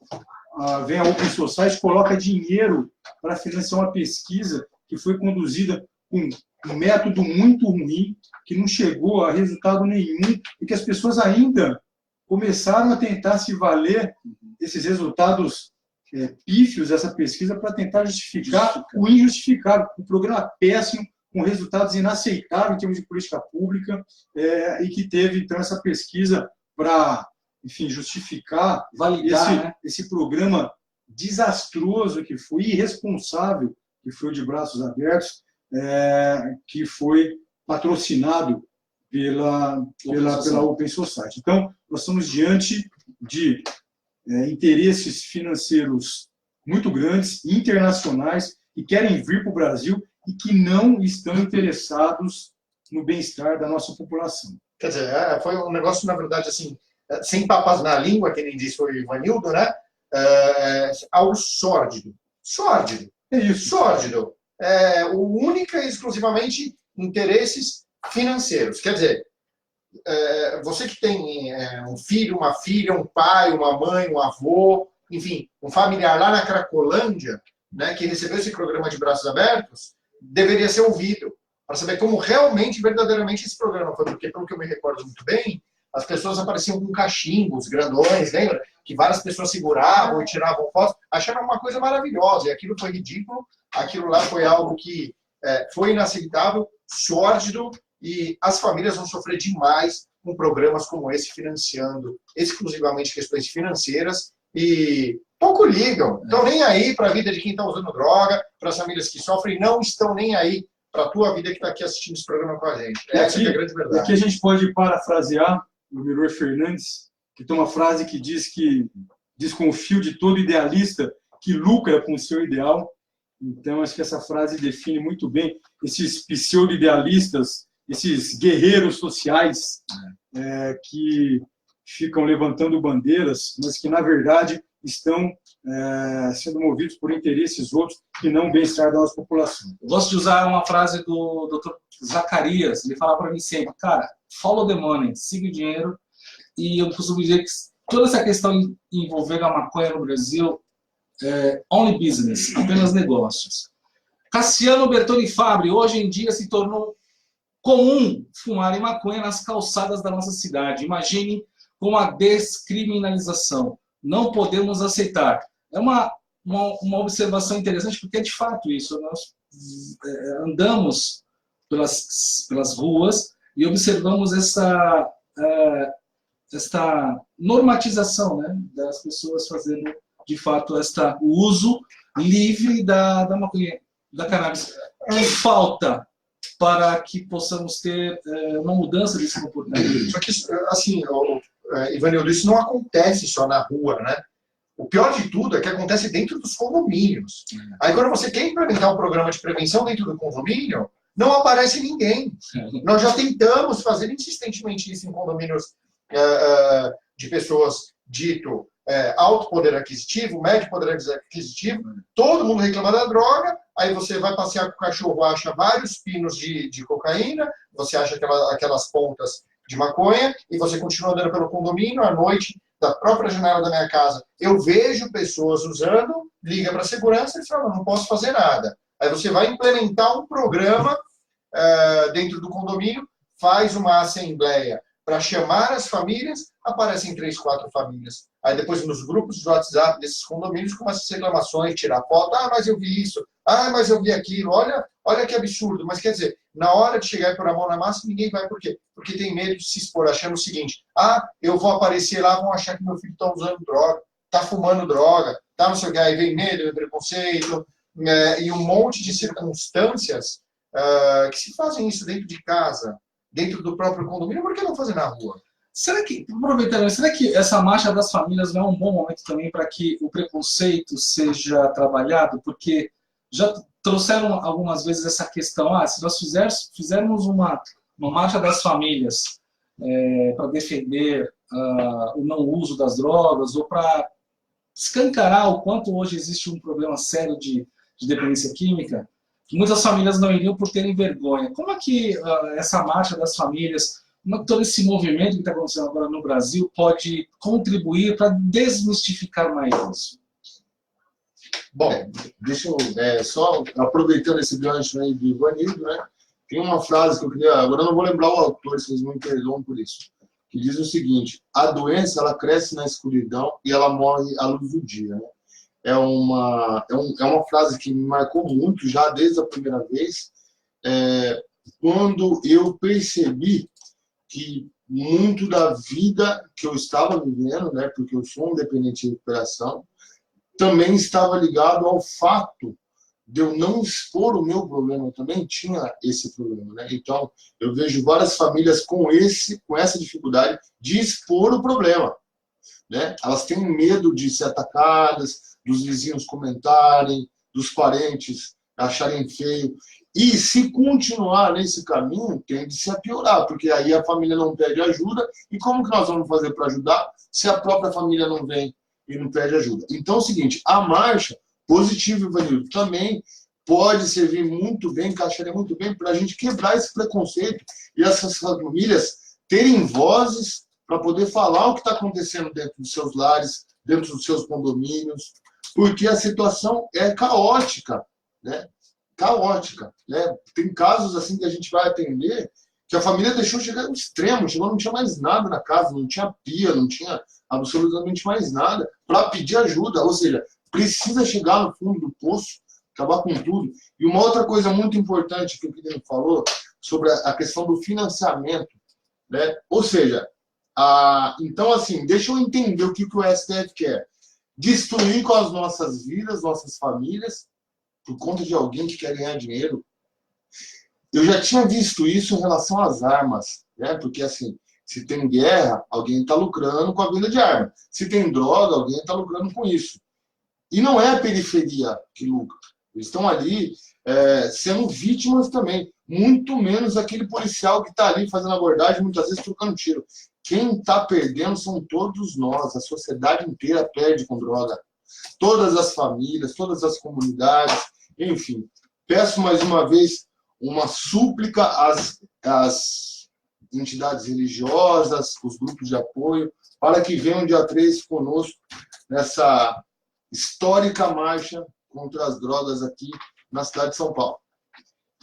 vem a Open Society, coloca dinheiro para financiar uma pesquisa que foi conduzida com um método muito ruim, que não chegou a resultado nenhum, e que as pessoas ainda começaram a tentar se valer desses resultados pífios dessa pesquisa para tentar justificar o injustificável. Um programa péssimo, com resultados inaceitáveis em termos de política pública, e que teve, então, essa pesquisa para, enfim, justificar, validar esse programa desastroso que foi, irresponsável, que foi o de Braços Abertos, que foi patrocinado pela Open Society. Então, nós estamos diante de interesses financeiros muito grandes, internacionais, que querem vir para o Brasil e que não estão interessados no bem-estar da nossa população. Quer dizer, foi um negócio, na verdade, assim, sem papas na língua, que nem disse o Ivanildo, né? Algo sórdido. Sórdido. É isso. Sórdido. única e exclusivamente interesses financeiros. Quer dizer, você que tem um filho, uma filha, um pai, uma mãe, um avô, enfim, um familiar lá na Cracolândia, né, que recebeu esse programa de braços abertos, deveria ser ouvido, para saber como realmente, verdadeiramente esse programa foi. Porque, pelo que eu me recordo muito bem, as pessoas apareciam com cachimbos grandões, lembra? Que várias pessoas seguravam e tiravam fotos, achavam uma coisa maravilhosa, e aquilo foi ridículo, aquilo lá foi algo que foi inaceitável, sórdido, e as famílias vão sofrer demais com programas como esse, financiando exclusivamente questões financeiras, e pouco ligam, estão nem aí para a vida de quem está usando droga, para as famílias que sofrem, não estão nem aí para a tua vida que está aqui assistindo esse programa com a gente. Essa é a grande verdade. Aqui a gente pode parafrasear o Milor Fernandes, que tem uma frase que desconfio de todo idealista que lucra com o seu ideal. Então, acho que essa frase define muito bem esses pseudo-idealistas, esses guerreiros sociais que ficam levantando bandeiras, mas que, na verdade, estão sendo movidos por interesses outros que não o bem-estar da nossa população. Eu gosto de usar uma frase do Dr. Zacarias. Ele fala para mim sempre, cara, follow the money, siga o dinheiro. E eu costumo dizer que toda essa questão envolvendo a maconha no Brasil only business, apenas negócios. Cassiano Bertoni Fabri, hoje em dia se tornou comum fumar maconha nas calçadas da nossa cidade. Imagine com a descriminalização. Não podemos aceitar. É uma observação interessante, porque é de fato isso. Nós andamos pelas ruas e observamos essa normatização, né, das pessoas fazendo, de fato, o uso livre da maconha, da cannabis. Que falta para que possamos ter uma mudança desse comportamento? Só que, assim, Ivanildo, isso não acontece só na rua, né? O pior de tudo é que acontece dentro dos condomínios. Aí, quando você quer implementar um programa de prevenção dentro do condomínio, não aparece ninguém. Nós já tentamos fazer insistentemente isso em condomínios de pessoas dito alto poder aquisitivo, médio poder aquisitivo, todo mundo reclama da droga, aí você vai passear com o cachorro, acha vários pinos de cocaína, você acha aquelas pontas de maconha, e você continua andando pelo condomínio, à noite, da própria janela da minha casa, eu vejo pessoas usando, liga para a segurança e fala, não posso fazer nada. Aí você vai implementar um programa dentro do condomínio, faz uma assembleia para chamar as famílias, aparecem 3, 4 famílias. Aí depois nos grupos de WhatsApp desses condomínios começam as reclamações, tirar foto, mas eu vi isso, mas eu vi aquilo, olha que absurdo. Mas quer dizer, na hora de chegar e pôr a mão na massa, ninguém vai. Por quê? Porque tem medo de se expor, achando o seguinte, eu vou aparecer lá, vão achar que meu filho está usando droga, está fumando droga, não sei o que, aí vem medo, vem preconceito, e um monte de circunstâncias que se fazem isso dentro de casa, dentro do próprio condomínio, por que não fazer na rua? Será que essa marcha das famílias não é um bom momento também para que o preconceito seja trabalhado? Porque já trouxeram algumas vezes essa questão, se nós fizermos uma marcha das famílias para defender o não uso das drogas, ou para escancarar o quanto hoje existe um problema sério de dependência química, muitas famílias não iriam por terem vergonha. Como é que essa marcha das famílias, todo esse movimento que está acontecendo agora no Brasil pode contribuir para desmistificar mais isso? Bom, deixa eu só aproveitando esse gancho aí do Ivanildo, né? Tem uma frase que eu queria, agora eu não vou lembrar o autor, vocês me perdoam por isso, que diz o seguinte: a doença ela cresce na escuridão e ela morre à luz do dia, né? É uma frase que me marcou muito já desde a primeira vez, quando eu percebi que muito da vida que eu estava vivendo, né, porque eu sou um dependente de recuperação, também estava ligado ao fato de eu não expor o meu problema. Eu também tinha esse problema, né? Então, eu vejo várias famílias com essa dificuldade de expor o problema, né? Elas têm medo de ser atacadas, dos vizinhos comentarem, dos parentes acharem feio. E se continuar nesse caminho, tende-se a piorar, porque aí a família não pede ajuda. E como que nós vamos fazer para ajudar se a própria família não vem e não pede ajuda? Então é o seguinte, a marcha, positivo, Ivanildo, também pode servir muito bem, encaixaria muito bem para a gente quebrar esse preconceito e essas famílias terem vozes para poder falar o que está acontecendo dentro dos seus lares, dentro dos seus condomínios, porque a situação é caótica, né? Caótica, né? Tem casos assim que a gente vai atender que a família deixou chegar ao extremo, chegou, não tinha mais nada na casa, não tinha pia, não tinha absolutamente mais nada para pedir ajuda, ou seja, precisa chegar no fundo do poço, acabar com tudo. E uma outra coisa muito importante que o Guilherme falou sobre a questão do financiamento, né? Ou seja, então assim, deixa eu entender o que o STF quer. Destruir com as nossas vidas, nossas famílias, por conta de alguém que quer ganhar dinheiro. Eu já tinha visto isso em relação às armas, né? Porque assim, se tem guerra, alguém está lucrando com a venda de arma. Se tem droga, alguém está lucrando com isso. E não é a periferia que lucra. Eles estão ali sendo vítimas também. Muito menos aquele policial que está ali fazendo abordagem, muitas vezes trocando tiro. Quem está perdendo são todos nós. A sociedade inteira perde com droga. Todas as famílias, todas as comunidades, enfim. Peço mais uma vez uma súplica às entidades religiosas, os grupos de apoio, para que venham dia 3 conosco nessa histórica marcha contra as drogas aqui na cidade de São Paulo.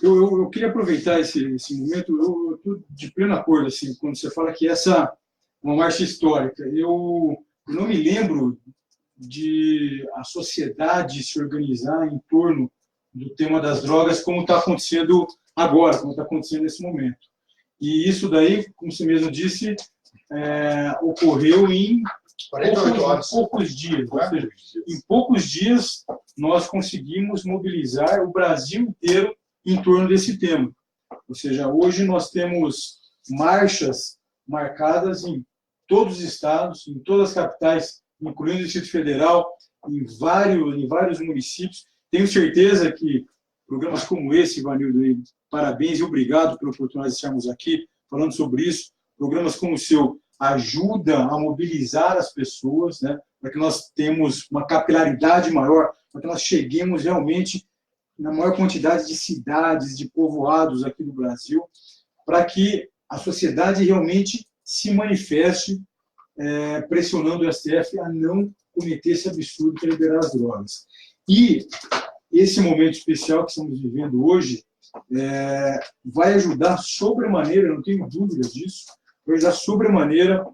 Eu queria aproveitar esse momento, eu estou de pleno acordo assim, quando você fala que essa é uma marcha histórica. Eu não me lembro de a sociedade se organizar em torno do tema das drogas como está acontecendo agora, como está acontecendo nesse momento. E isso daí, como você mesmo disse, ocorreu em 48 horas. poucos dias. Ou seja, em poucos dias nós conseguimos mobilizar o Brasil inteiro em torno desse tema. Ou seja, hoje nós temos marchas marcadas em todos os estados, em todas as capitais, incluindo o Distrito Federal, em vários municípios. Tenho certeza que programas como esse, Ivanildo, parabéns e obrigado pela oportunidade de estarmos aqui falando sobre isso. Programas como o seu ajudam a mobilizar as pessoas, né, para que nós tenhamos uma capilaridade maior, para que nós cheguemos realmente na maior quantidade de cidades, de povoados aqui no Brasil, para que a sociedade realmente se manifeste pressionando o STF a não cometer esse absurdo que é liberar as drogas. E esse momento especial que estamos vivendo hoje vai ajudar sobremaneira, não tenho dúvida disso, vai ajudar sobremaneira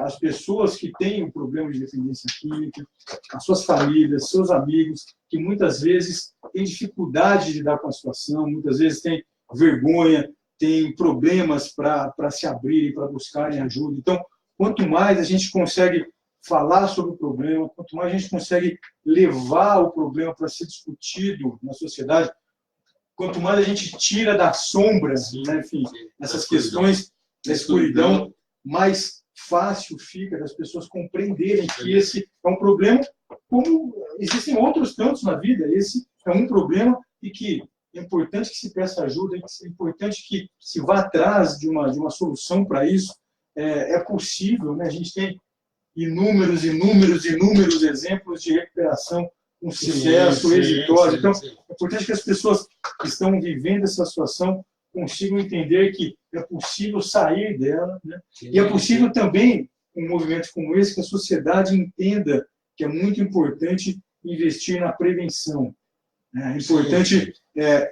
as pessoas que têm um problema de dependência química, as suas famílias, seus amigos, que muitas vezes têm dificuldade de lidar com a situação, muitas vezes têm vergonha, têm problemas para se abrirem, para buscarem ajuda. Então, quanto mais a gente consegue falar sobre o problema, quanto mais a gente consegue levar o problema para ser discutido na sociedade, quanto mais a gente tira da sombra, né, enfim, essas questões da escuridão, mais fácil fica das pessoas compreenderem que esse é um problema, como existem outros tantos na vida, esse é um problema e que é importante que se peça ajuda, é importante que se vá atrás de uma solução para isso. É possível, né? A gente tem inúmeros exemplos de recuperação com sucesso, exitosa. Então, é importante que as pessoas que estão vivendo essa situação consigam entender que é possível sair dela, né? E é possível também, com um movimento como esse, que a sociedade entenda que é muito importante investir na prevenção. É importante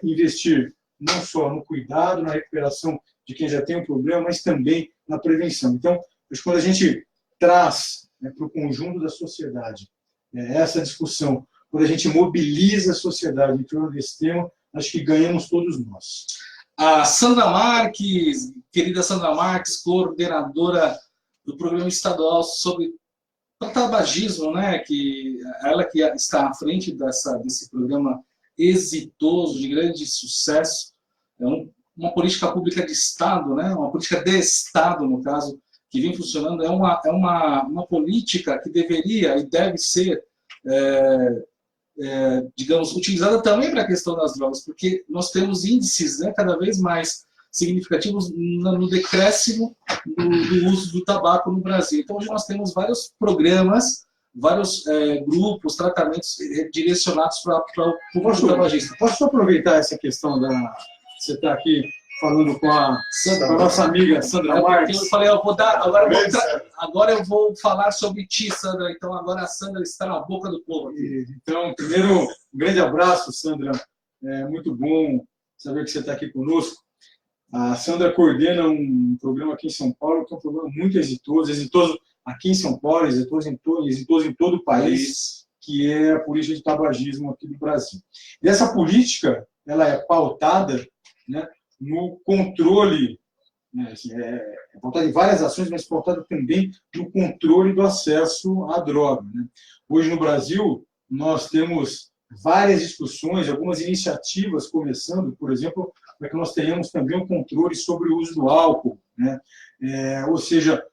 investir não só no cuidado, na recuperação de quem já tem um problema, mas também na prevenção. Então, acho que quando a gente traz para o conjunto da sociedade essa discussão, quando a gente mobiliza a sociedade em torno desse tema, acho que ganhamos todos nós. A Sandra Marques, querida Sandra Marques, coordenadora do Programa Estadual sobre tabagismo, né, que ela que está à frente desse programa exitoso, de grande sucesso, é uma política pública de Estado, né, uma política de Estado, no caso, que vem funcionando, é uma política que deveria e deve ser, digamos, utilizada também para a questão das drogas, porque nós temos índices, né, cada vez mais significativos no decréscimo do uso do tabaco no Brasil. Então, hoje nós temos vários programas vários grupos, tratamentos direcionados para o público tabagista. Posso só aproveitar essa questão da... Você está aqui falando com a nossa amiga Sandra Marques. Eu falei, agora eu vou falar sobre ti, Sandra. Então agora a Sandra está na boca do povo. Então, primeiro, um grande abraço, Sandra. É muito bom saber que você está aqui conosco. A Sandra coordena um programa aqui em São Paulo, que é um programa muito exitoso aqui em São Paulo, exitoso em todo o país, que é a política de tabagismo aqui do Brasil. E essa política, ela é pautada, né, no controle, né, é pautada em várias ações, mas pautada também no controle do acesso à droga, né? Hoje no Brasil, nós temos várias discussões, algumas iniciativas começando, por exemplo, para que nós tenhamos também um controle sobre o uso do álcool, né? Ou seja,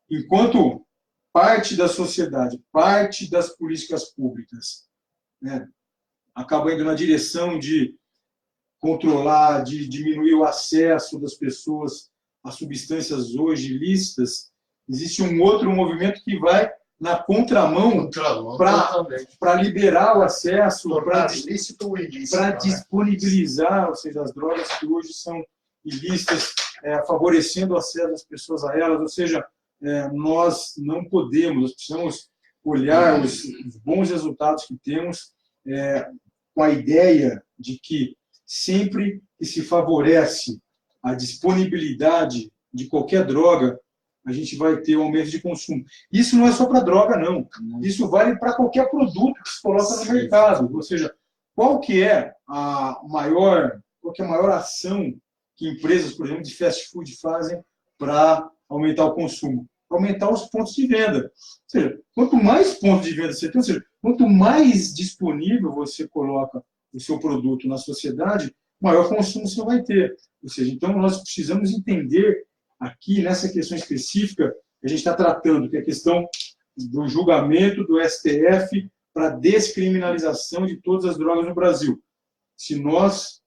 enquanto parte da sociedade, parte das políticas públicas, né, acaba indo na direção de controlar, de diminuir o acesso das pessoas a substâncias hoje ilícitas, existe um outro movimento que vai na contramão para liberar o acesso, para disponibilizar, ou seja, as drogas que hoje são ilícitas, favorecendo o acesso das pessoas a elas. Ou seja, nós não podemos, nós precisamos olhar os bons resultados que temos com a ideia de que sempre que se favorece a disponibilidade de qualquer droga, a gente vai ter um aumento de consumo. Isso não é só para droga, não. Isso vale para qualquer produto que se coloca no mercado. Ou seja, qual que é a maior ação que empresas, por exemplo, de fast food fazem para aumentar o consumo? Aumentar os pontos de venda. Ou seja, quanto mais pontos de venda você tem, ou seja, quanto mais disponível você coloca o seu produto na sociedade, maior consumo você vai ter. Ou seja, então nós precisamos entender aqui, nessa questão específica, que a gente está tratando, que é a questão do julgamento do STF para descriminalização de todas as drogas no Brasil. Se nós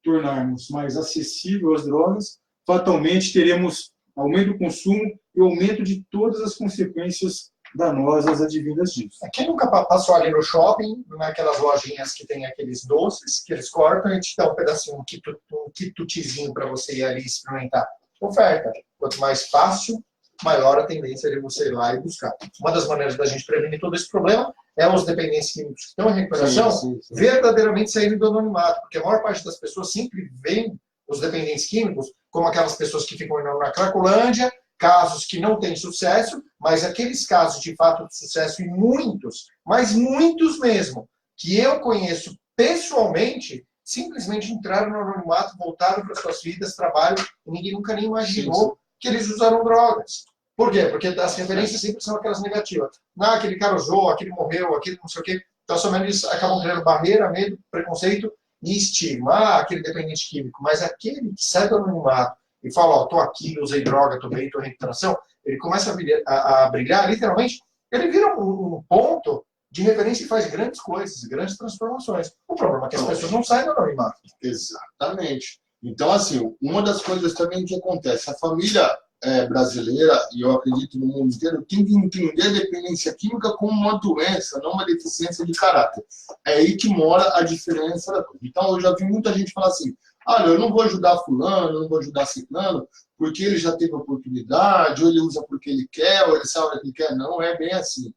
tornarmos mais acessível as drogas, fatalmente teremos aumento do consumo e aumento de todas as consequências danosas advindas disso. Quem nunca passou ali no shopping, naquelas lojinhas que tem aqueles doces que eles cortam e te dão um pedacinho, um quitutizinho para você ir ali experimentar? Oferta. Quanto mais fácil, maior a tendência de você ir lá e buscar. Uma das maneiras da gente prevenir todo esse problema é os dependentes químicos que estão em recuperação verdadeiramente saírem do anonimato, porque a maior parte das pessoas sempre veem os dependentes químicos como aquelas pessoas que ficam na Cracolândia, casos que não têm sucesso, mas aqueles casos de fato de sucesso, e muitos, mas muitos mesmo, que eu conheço pessoalmente, simplesmente entraram no anonimato, voltaram para suas vidas, trabalham, e ninguém nunca nem imaginou que eles usaram drogas. Por quê? Porque as referências sempre são aquelas negativas. Aquele cara usou, aquele morreu, aquele não sei o quê. Então, somente eles acabam criando barreira, medo, preconceito e estigma. Aquele dependente químico. Mas aquele que sai do anonimato e fala, tô aqui, usei droga, tô bem, tô em recuperação, ele começa a brilhar, literalmente, ele vira um ponto de referência e faz grandes coisas, grandes transformações. O problema é que as pessoas não saem do anonimato. Exatamente. Então, assim, uma das coisas também que acontece, a família brasileira, e eu acredito no mundo inteiro, tem que entender a dependência química como uma doença, não uma deficiência de caráter. É aí que mora a diferença da coisa. Então, eu já vi muita gente falar assim, eu não vou ajudar fulano, eu não vou ajudar ciclano, porque ele já teve oportunidade, ou ele usa porque ele quer, ou ele sabe o que ele quer. Não é bem assim.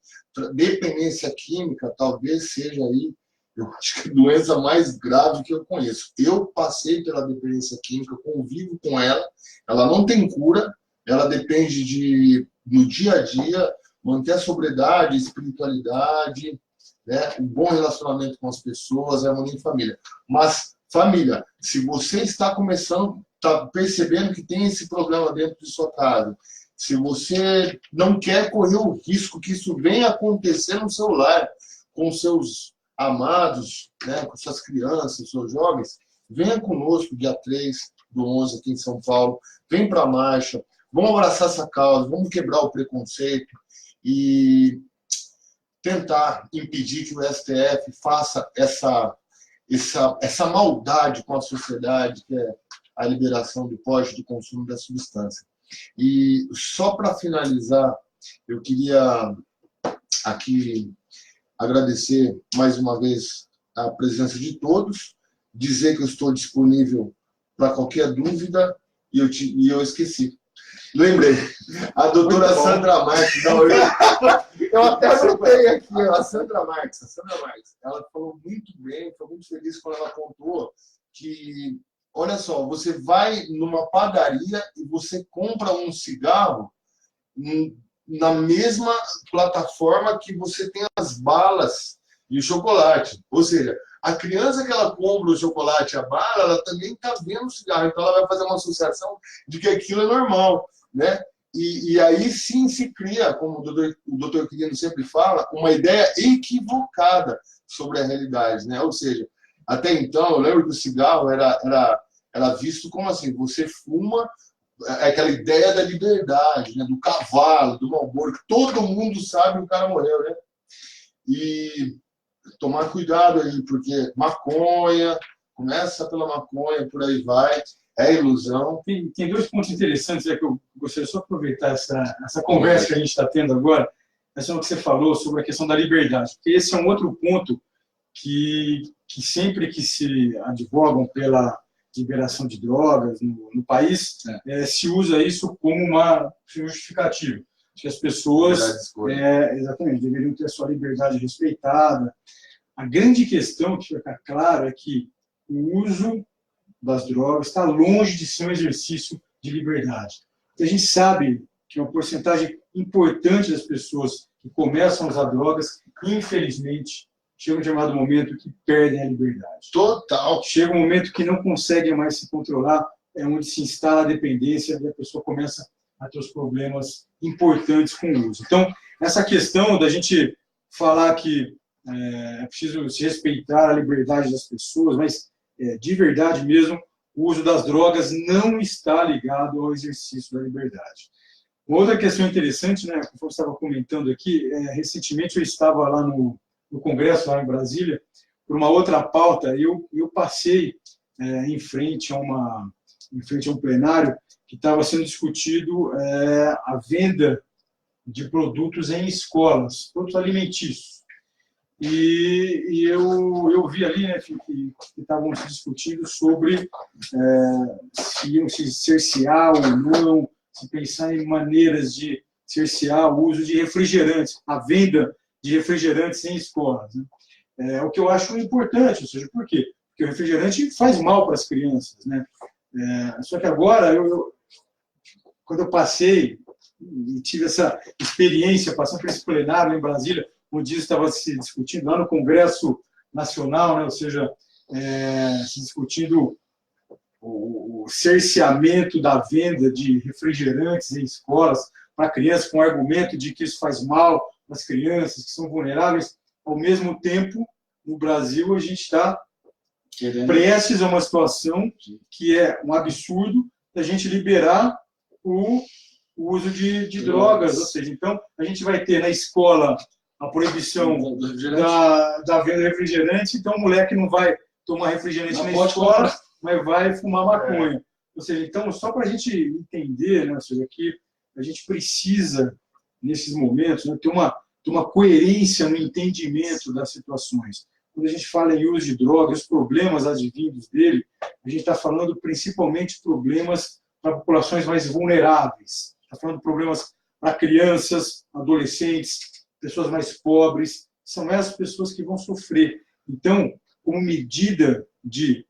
Dependência química talvez seja aí, eu acho que a doença mais grave que eu conheço. Eu passei pela dependência química, convivo com ela, ela não tem cura, ela depende de, no dia a dia, manter a sobriedade, a espiritualidade, né, um bom relacionamento com as pessoas, a harmonia em família. Mas, família, se você está começando, está percebendo que tem esse problema dentro de sua casa, se você não quer correr o risco que isso venha acontecer no seu lar, com seus amados, né, com suas crianças, seus jovens, venha conosco dia 3/11 aqui em São Paulo, vem para a marcha, vamos abraçar essa causa, vamos quebrar o preconceito e tentar impedir que o STF faça essa maldade com a sociedade, que é a liberação do porte de consumo da substância. E só para finalizar, eu queria aqui agradecer mais uma vez a presença de todos, dizer que eu estou disponível para qualquer dúvida, e eu esqueci. Lembrei, a doutora Sandra Marques, eu até anotei aqui, a Sandra Marques, ela falou muito bem, foi muito feliz quando ela contou que, olha só, você vai numa padaria e você compra um cigarro na mesma plataforma que você tem as balas e o chocolate. Ou seja, a criança que ela compra o chocolate e a bala, ela também está vendo o cigarro. Então, ela vai fazer uma associação de que aquilo é normal, né? E aí sim se cria, como o doutor Quirino sempre fala, uma ideia equivocada sobre a realidade, né? Ou seja, até então, eu lembro que o cigarro era visto como assim, você fuma, aquela ideia da liberdade, né? Do cavalo, do Marlboro, que todo mundo sabe que o cara morreu, né? E tomar cuidado aí, porque maconha, começa pela maconha, por aí vai, é ilusão. Tem dois pontos interessantes que eu gostaria só de aproveitar essa conversa que a gente está tendo agora, essa é o que você falou sobre a questão da liberdade, porque esse é um outro ponto que sempre que se advogam pela liberação de drogas no país, se usa isso como uma justificativa. Que as pessoas exatamente, deveriam ter a sua liberdade respeitada. A grande questão que fica claro é que o uso das drogas está longe de ser um exercício de liberdade. A gente sabe que uma porcentagem importante das pessoas que começam a usar drogas, infelizmente, chega um determinado momento que perdem a liberdade. Total. Chega um momento que não conseguem mais se controlar, é onde se instala a dependência e a pessoa começa a ter os problemas importantes com o uso. Então, essa questão da gente falar que é preciso se respeitar a liberdade das pessoas, mas de verdade mesmo, o uso das drogas não está ligado ao exercício da liberdade. Uma outra questão interessante, né, como você estava comentando aqui, recentemente eu estava lá no Congresso, lá em Brasília, por uma outra pauta, e eu passei em frente a um plenário que estava sendo discutido a venda de produtos em escolas, produtos alimentícios. E eu vi ali, né, que estavam se discutindo sobre se iam se cercear ou não, se pensar em maneiras de cercear o uso de refrigerantes, a venda de refrigerantes em escolas, né? O que eu acho importante, ou seja, por quê? Porque o refrigerante faz mal para as crianças, né? Só que agora, quando eu passei e tive essa experiência, passando por esse plenário em Brasília, onde isso estava se discutindo lá no Congresso Nacional, né? Ou seja, se discutindo o cerceamento da venda de refrigerantes em escolas para crianças, com o argumento de que isso faz mal para as crianças, que são vulneráveis. Ao mesmo tempo, no Brasil, a gente está prestes a uma situação que é um absurdo da gente liberar o uso de drogas. Ou seja, então, a gente vai ter na escola a proibição da venda de refrigerante, então o moleque não vai tomar refrigerante na escola, mas vai fumar maconha. Ou seja, então, só para a gente entender, né, ou seja, que a gente precisa, nesses momentos, né, ter uma coerência no entendimento das situações. Quando a gente fala em uso de drogas, os problemas advindos dele, a gente está falando principalmente de problemas para populações mais vulneráveis. Está falando de problemas para crianças, adolescentes, pessoas mais pobres. São essas pessoas que vão sofrer. Então, como medida de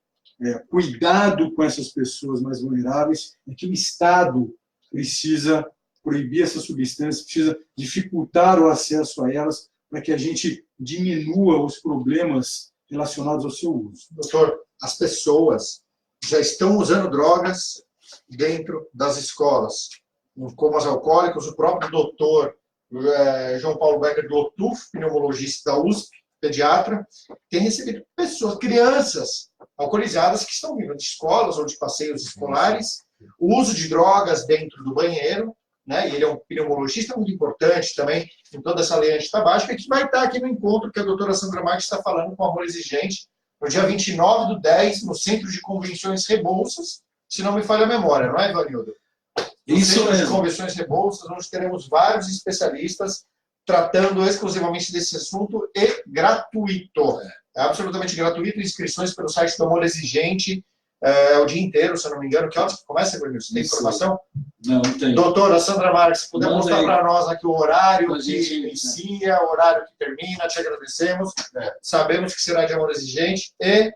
cuidado com essas pessoas mais vulneráveis, é que o Estado precisa proibir essas substâncias, precisa dificultar o acesso a elas para que a gente diminua os problemas relacionados ao seu uso. Doutor, as pessoas já estão usando drogas dentro das escolas, como as alcoólicas. O próprio doutor João Paulo Becker, do OTUF, pneumologista da USP, pediatra, tem recebido pessoas, crianças alcoolizadas que estão vindo de escolas ou de passeios escolares, o uso de drogas dentro do banheiro, né? E ele é um pneumologista muito importante também em toda essa lei antitabágica, que vai estar aqui no encontro que a doutora Sandra Marques está falando com Amor Exigente, no dia 29/10, no Centro de Convenções Rebouças, se não me falha a memória, não é, Ivanildo? No Isso Centro de mesmo. Convenções Rebouças, onde teremos vários especialistas tratando exclusivamente desse assunto e gratuito. É absolutamente gratuito, inscrições pelo site do Amor Exigente, o dia inteiro, se eu não me engano. Que horas que começa, Gordinho? Você tem informação? Não tem. Doutora Sandra Marques, se puder Manda mostrar aí. para nós aqui o horário A gente- que inicia, o horário que termina, te agradecemos. Sabemos que será de Amor Exigente e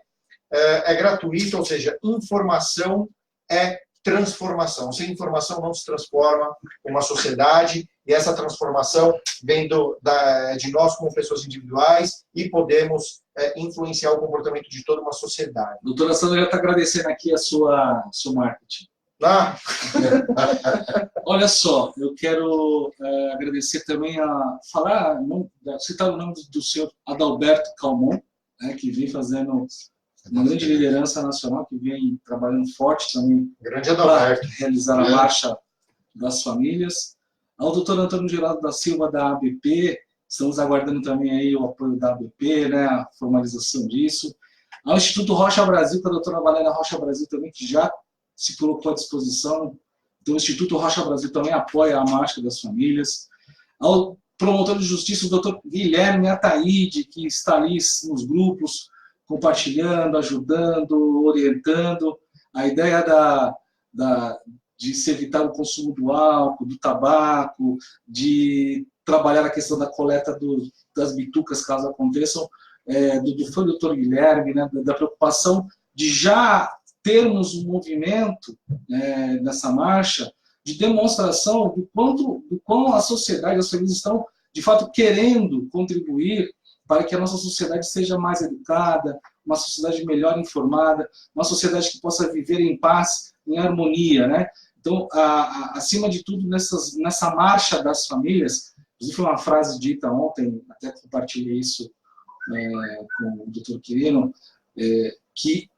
é gratuito, ou seja, informação é transformação. Sem informação não se transforma uma sociedade, e essa transformação vem de nós como pessoas individuais e podemos influenciar o comportamento de toda uma sociedade. Doutora Sandra já está agradecendo aqui a sua marketing. Ah, Olha só, eu quero agradecer também citar o nome do senhor Adalberto Calmon, né, que vem fazendo uma grande liderança nacional, que vem trabalhando forte também grande para Adalberto. realizar a marcha das famílias. Ao doutor Antônio Geraldo da Silva, da ABP, estamos aguardando também aí o apoio da ABP, né, a formalização disso. Ao Instituto Rocha Brasil, com a doutora Valéria Rocha Brasil também, que já se colocou à disposição. Então, o Instituto Rocha Brasil também apoia a marcha das famílias. Ao promotor de justiça, o doutor Guilherme Ataíde, que está ali nos grupos, compartilhando, ajudando, orientando. A ideia de se evitar o consumo do álcool, do tabaco, de trabalhar a questão da coleta das bitucas, caso aconteçam, foi o doutor Guilherme, né, da preocupação de já termos um movimento nessa marcha de demonstração do quão a sociedade, as famílias estão, de fato, querendo contribuir para que a nossa sociedade seja mais educada, uma sociedade melhor informada, uma sociedade que possa viver em paz, em harmonia, né? Então, acima de tudo, nessa marcha das famílias, inclusive foi uma frase dita ontem, até compartilhei isso com o doutor Quirino, que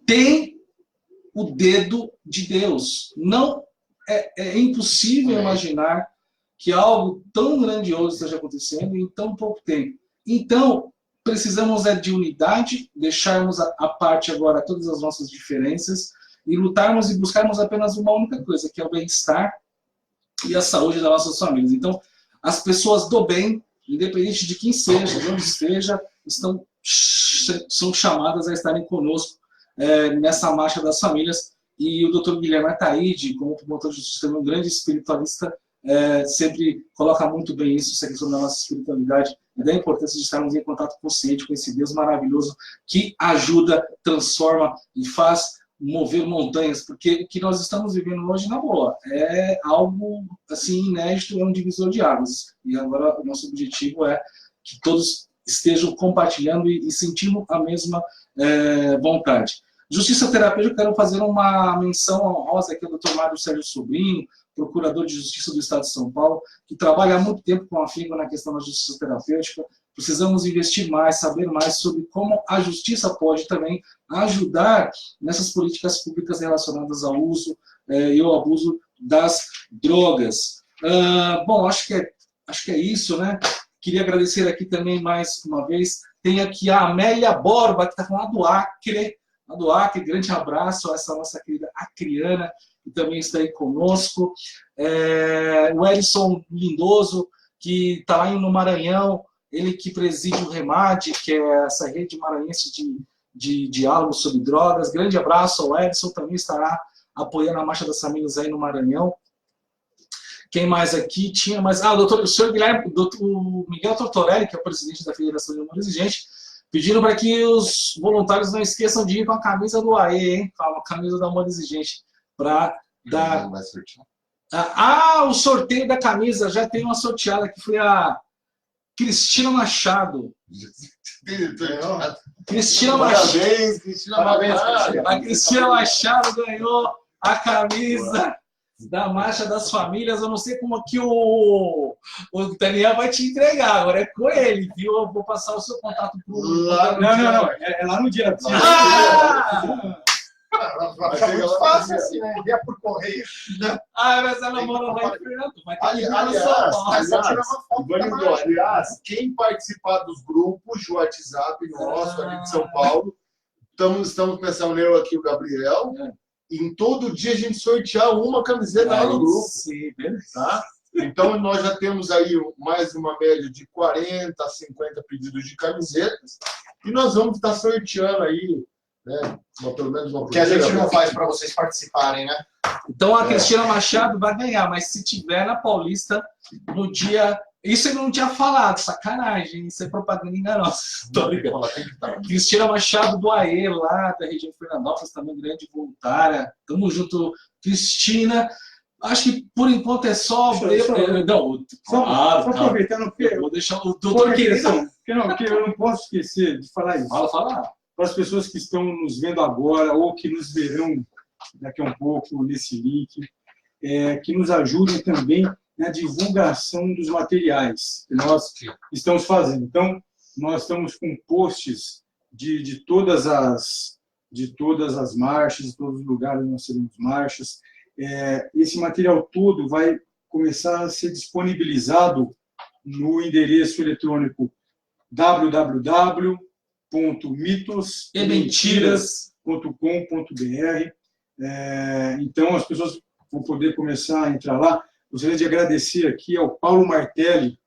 tem o dedo de Deus. Não é impossível imaginar que algo tão grandioso esteja acontecendo em tão pouco tempo. Então, precisamos de unidade, deixarmos à parte agora todas as nossas diferenças e lutarmos e buscarmos apenas uma única coisa, que é o bem-estar e a saúde das nossas famílias. Então, as pessoas do bem, independente de quem seja, de onde esteja, são chamadas a estarem conosco nessa marcha das famílias. E o Dr. Guilherme Ataíde, como promotor de justiça, também um grande espiritualista, sempre coloca muito bem isso, essa questão da nossa espiritualidade e da importância de estarmos em contato consciente com esse Deus maravilhoso que ajuda, transforma e faz mover montanhas, porque o que nós estamos vivendo hoje, na boa, é algo assim inédito, é um divisor de águas. E agora o nosso objetivo é que todos estejam compartilhando e sentindo a mesma vontade. Justiça terapêutica, eu quero fazer uma menção honrosa aqui ao Dr. Mário Sérgio Sobrinho, procurador de Justiça do Estado de São Paulo, que trabalha há muito tempo com a afinco na questão da justiça terapêutica. Precisamos investir mais, saber mais sobre como a justiça pode também ajudar nessas políticas públicas relacionadas ao uso e ao abuso das drogas. Bom, acho que é isso, né? Queria agradecer aqui também mais uma vez. Tem aqui a Amélia Borba, que está falando do Acre. Do Acre, grande abraço a essa nossa querida acriana, que também está aí conosco. O Edson Lindoso, que está lá no Maranhão, ele que preside o REMAD, que é essa rede maranhense de diálogo sobre drogas. Grande abraço ao Edson, também estará apoiando a Marcha das Famílias aí no Maranhão. Quem mais aqui? Tinha mais... o senhor Guilherme, o Miguel Tortorelli, que é o presidente da Federação de Amor Exigente, pedindo para que os voluntários não esqueçam de ir com a camisa do AE, hein? A camisa do Amor Exigente, para dar... o sorteio da camisa, já tem uma sorteada, que foi a Cristina Machado. Cristina Machado. Parabéns, Cristina Machado. A Cristina Machado ganhou a camisa da Marcha das Famílias. Eu não sei como que o Daniel vai te entregar, agora é com ele, viu? Eu vou passar o seu contato para o... Não. É lá no dia. É muito fácil assim, né? Envia por correio. Mas ela mora lá em Fernando. Vai ter que ir lá no São Paulo. Aliás, quem participar dos grupos de WhatsApp nosso aqui de São Paulo, estamos pensando, eu aqui, o Gabriel, em todo dia a gente sortear uma camiseta lá no grupo. Sim, tá? Então, nós já temos aí mais uma média de 40 a 50 pedidos de camisetas e nós vamos estar sorteando aí, né, pelo menos uma. O que a gente não faz para vocês participarem, né? Então a Cristina Machado vai ganhar, mas se tiver na Paulista no dia... Isso ele não tinha falado, sacanagem, isso é propaganda enganosa. Tô ligado. Cristina Machado do AE, lá da região de Fernandópolis, também grande voluntária. Tamo junto, Cristina. Acho que por enquanto é só. Só aproveitando, porque eu vou deixar o doutor querido. Porque eu não posso esquecer de falar isso. Fala. Para as pessoas que estão nos vendo agora ou que nos verão daqui a um pouco nesse link, que nos ajudem também na divulgação dos materiais que nós estamos fazendo. Então, nós estamos com posts de todas as marchas, de todos os lugares onde nós teremos marchas. Esse material todo vai começar a ser disponibilizado no endereço eletrônico www.mitosementiras.com.br. Então, as pessoas vão poder começar a entrar lá. Gostaria de agradecer aqui ao Paulo Martelli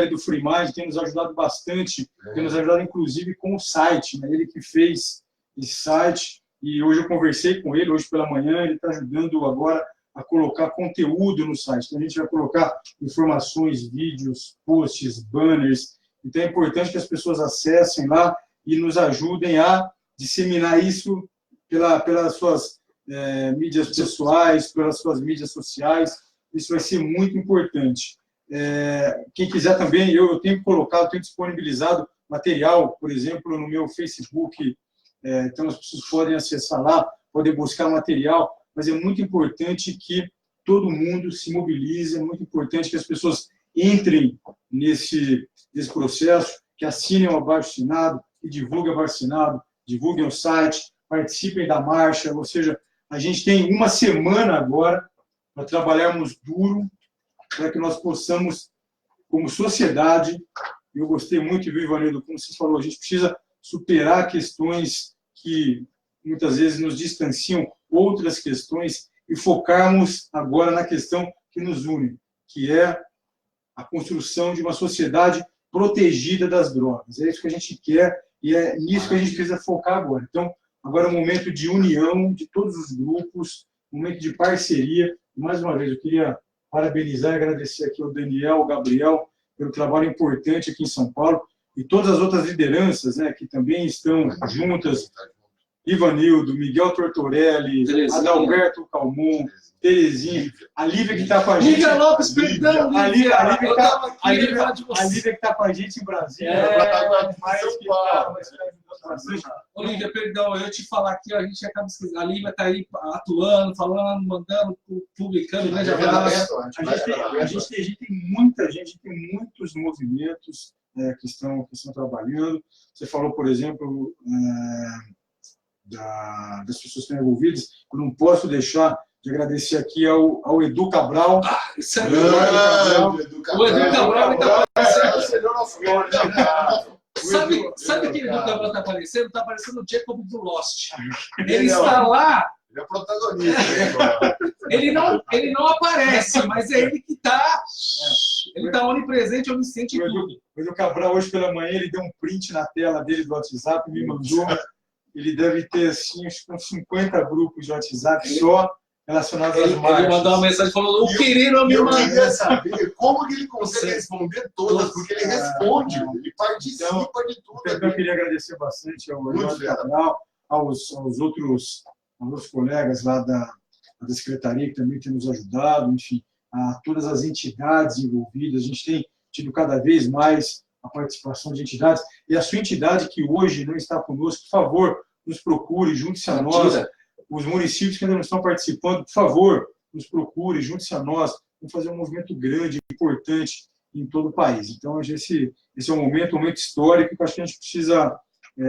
do FreeMind, que tem nos ajudado bastante, tem nos ajudado inclusive com o site, né? Ele que fez esse site, e hoje eu conversei com ele, hoje pela manhã, ele está ajudando agora a colocar conteúdo no site. Então a gente vai colocar informações, vídeos, posts, banners. Então é importante que as pessoas acessem lá e nos ajudem a disseminar isso pelas suas mídias pessoais, pelas suas mídias sociais. Isso vai ser muito importante. Quem quiser também, eu tenho disponibilizado material, por exemplo, no meu Facebook. Então as pessoas podem acessar lá, podem buscar material, mas é muito importante que todo mundo se mobilize, é muito importante que as pessoas entrem nesse processo, que assinem o abaixo-assinado, que divulguem o abaixo-assinado, divulguem o site, participem da marcha, ou seja, a gente tem uma semana agora para trabalharmos duro, para que nós possamos, como sociedade, eu gostei muito, viu, Ivanildo, como você falou, a gente precisa superar questões que muitas vezes nos distanciam, outras questões, e focarmos agora na questão que nos une, que é a construção de uma sociedade protegida das drogas. É isso que a gente quer e é nisso que a gente precisa focar agora. Então, agora é um momento de união de todos os grupos, um momento de parceria. E, mais uma vez, eu queria parabenizar e agradecer aqui ao Daniel, ao Gabriel, pelo trabalho importante aqui em São Paulo, e todas as outras lideranças, né, que também estão juntas, Ivanildo, Miguel Tortorelli, Adalberto Calmon, Terezinha, a Lívia que está com a gente. Lívia Lopes, perdão, a Lívia que está com a gente em Brasília. Ô, Lívia, perdão, eu ia te falar aqui, a gente acaba esquecendo. A Lívia está aí atuando, falando, mandando, publicando, né? A gente tem muita gente, tem muitos movimentos que estão trabalhando. Você falou, por exemplo, das pessoas que estão envolvidas. Eu não posso deixar de agradecer aqui ao Edu Cabral. Isso é o Edu Cabral está aparecendo. Sabe que o Edu Cabral está aparecendo? Está aparecendo o Jacob do Lost. Ele está lá. Ele é protagonista. Ele não aparece, mas é ele que está. Ele está onipresente, onisciente em tudo. O Edu Cabral, hoje pela manhã, ele deu um print na tela dele do WhatsApp, me mandou. Ele deve ter, assim, uns 50 grupos de WhatsApp só relacionados às marchas. Ele mandou uma mensagem falando, o querido me mandou. Eu queria saber como que ele consegue responder todas, porque ele responde, ele participa de tudo. Então, eu queria agradecer bastante ao Eduardo Cabral, aos outros colegas lá da Secretaria, que também têm nos ajudado, enfim, a todas as entidades envolvidas. A gente tem tido cada vez mais a participação de entidades, e a sua entidade que hoje não está conosco, por favor, nos procure, junte-se a nós. Os municípios que ainda não estão participando, por favor, nos procure, junte-se a nós. Vamos fazer um movimento grande, importante em todo o país. Então, esse é um momento histórico, que eu acho que a gente precisa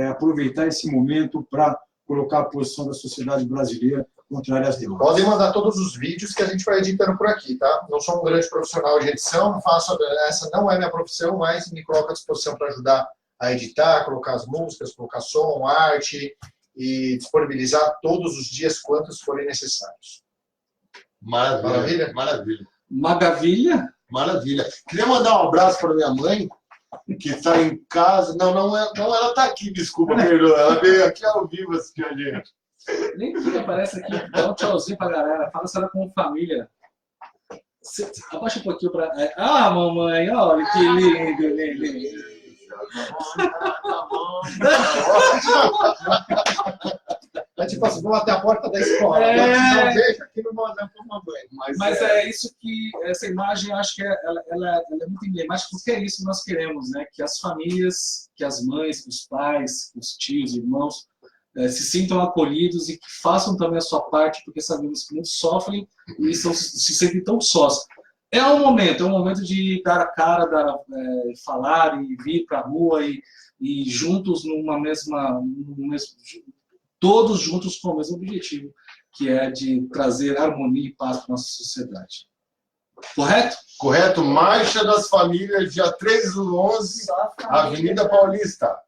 aproveitar esse momento para colocar a posição da sociedade brasileira contrária às drogas. Podem mandar todos os vídeos que a gente vai editando por aqui, tá? Não sou um grande profissional de edição, não faço, essa não é minha profissão, mas me coloco à disposição para ajudar a editar, colocar as músicas, colocar som, arte e disponibilizar todos os dias quantos forem necessários. Maravilha. Magavilha. Maravilha. Queria mandar um abraço para minha mãe, que está em casa. Não, ela está aqui, desculpa, perdoa. Ela veio aqui ao vivo assistir a gente. Nem que aparece aqui, dá um tchauzinho pra galera, fala se ela com família. Abaixa um pouquinho pra. Ah, mamãe, olha que lindo. É tipo assim, vamos até a porta da escola. Não vejo aqui no mandar para uma mãe. Mas é isso que, essa imagem, eu acho que ela é muito emblemática, porque é isso que nós queremos, né? Que as famílias, que as mães, que os pais, que os tios, irmãos, se sintam acolhidos e que façam também a sua parte, porque sabemos que muitos sofrem e se sentem tão sós. É um momento de dar a cara, falar e vir para a rua e juntos todos juntos com o mesmo objetivo, que é de trazer harmonia e paz para a nossa sociedade. Correto? Correto. Marcha das Famílias, dia 13/11, Avenida Paulista.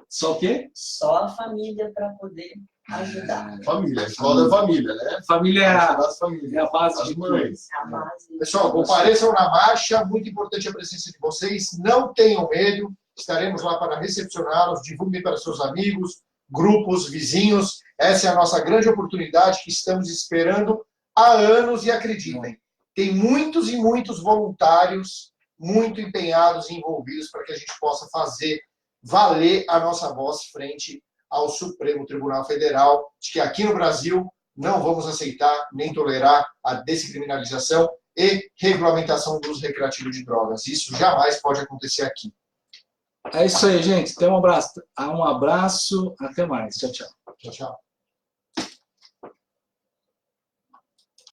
Só o quê? Só a família para poder ajudar. Família, escola da família, né? Família das famílias. é a base As de mães. A base. Pessoal, compareçam na marcha, muito importante a presença de vocês, não tenham medo, estaremos lá para recepcioná-los, divulguem para seus amigos, grupos, vizinhos, essa é a nossa grande oportunidade que estamos esperando há anos e acreditem, tem muitos e muitos voluntários muito empenhados e envolvidos para que a gente possa fazer valer a nossa voz frente ao Supremo Tribunal Federal, de que aqui no Brasil não vamos aceitar nem tolerar a descriminalização e regulamentação do uso recreativo de drogas. Isso jamais pode acontecer aqui. É isso aí, gente. Então, um abraço. Até mais. Tchau, tchau. Tchau, tchau.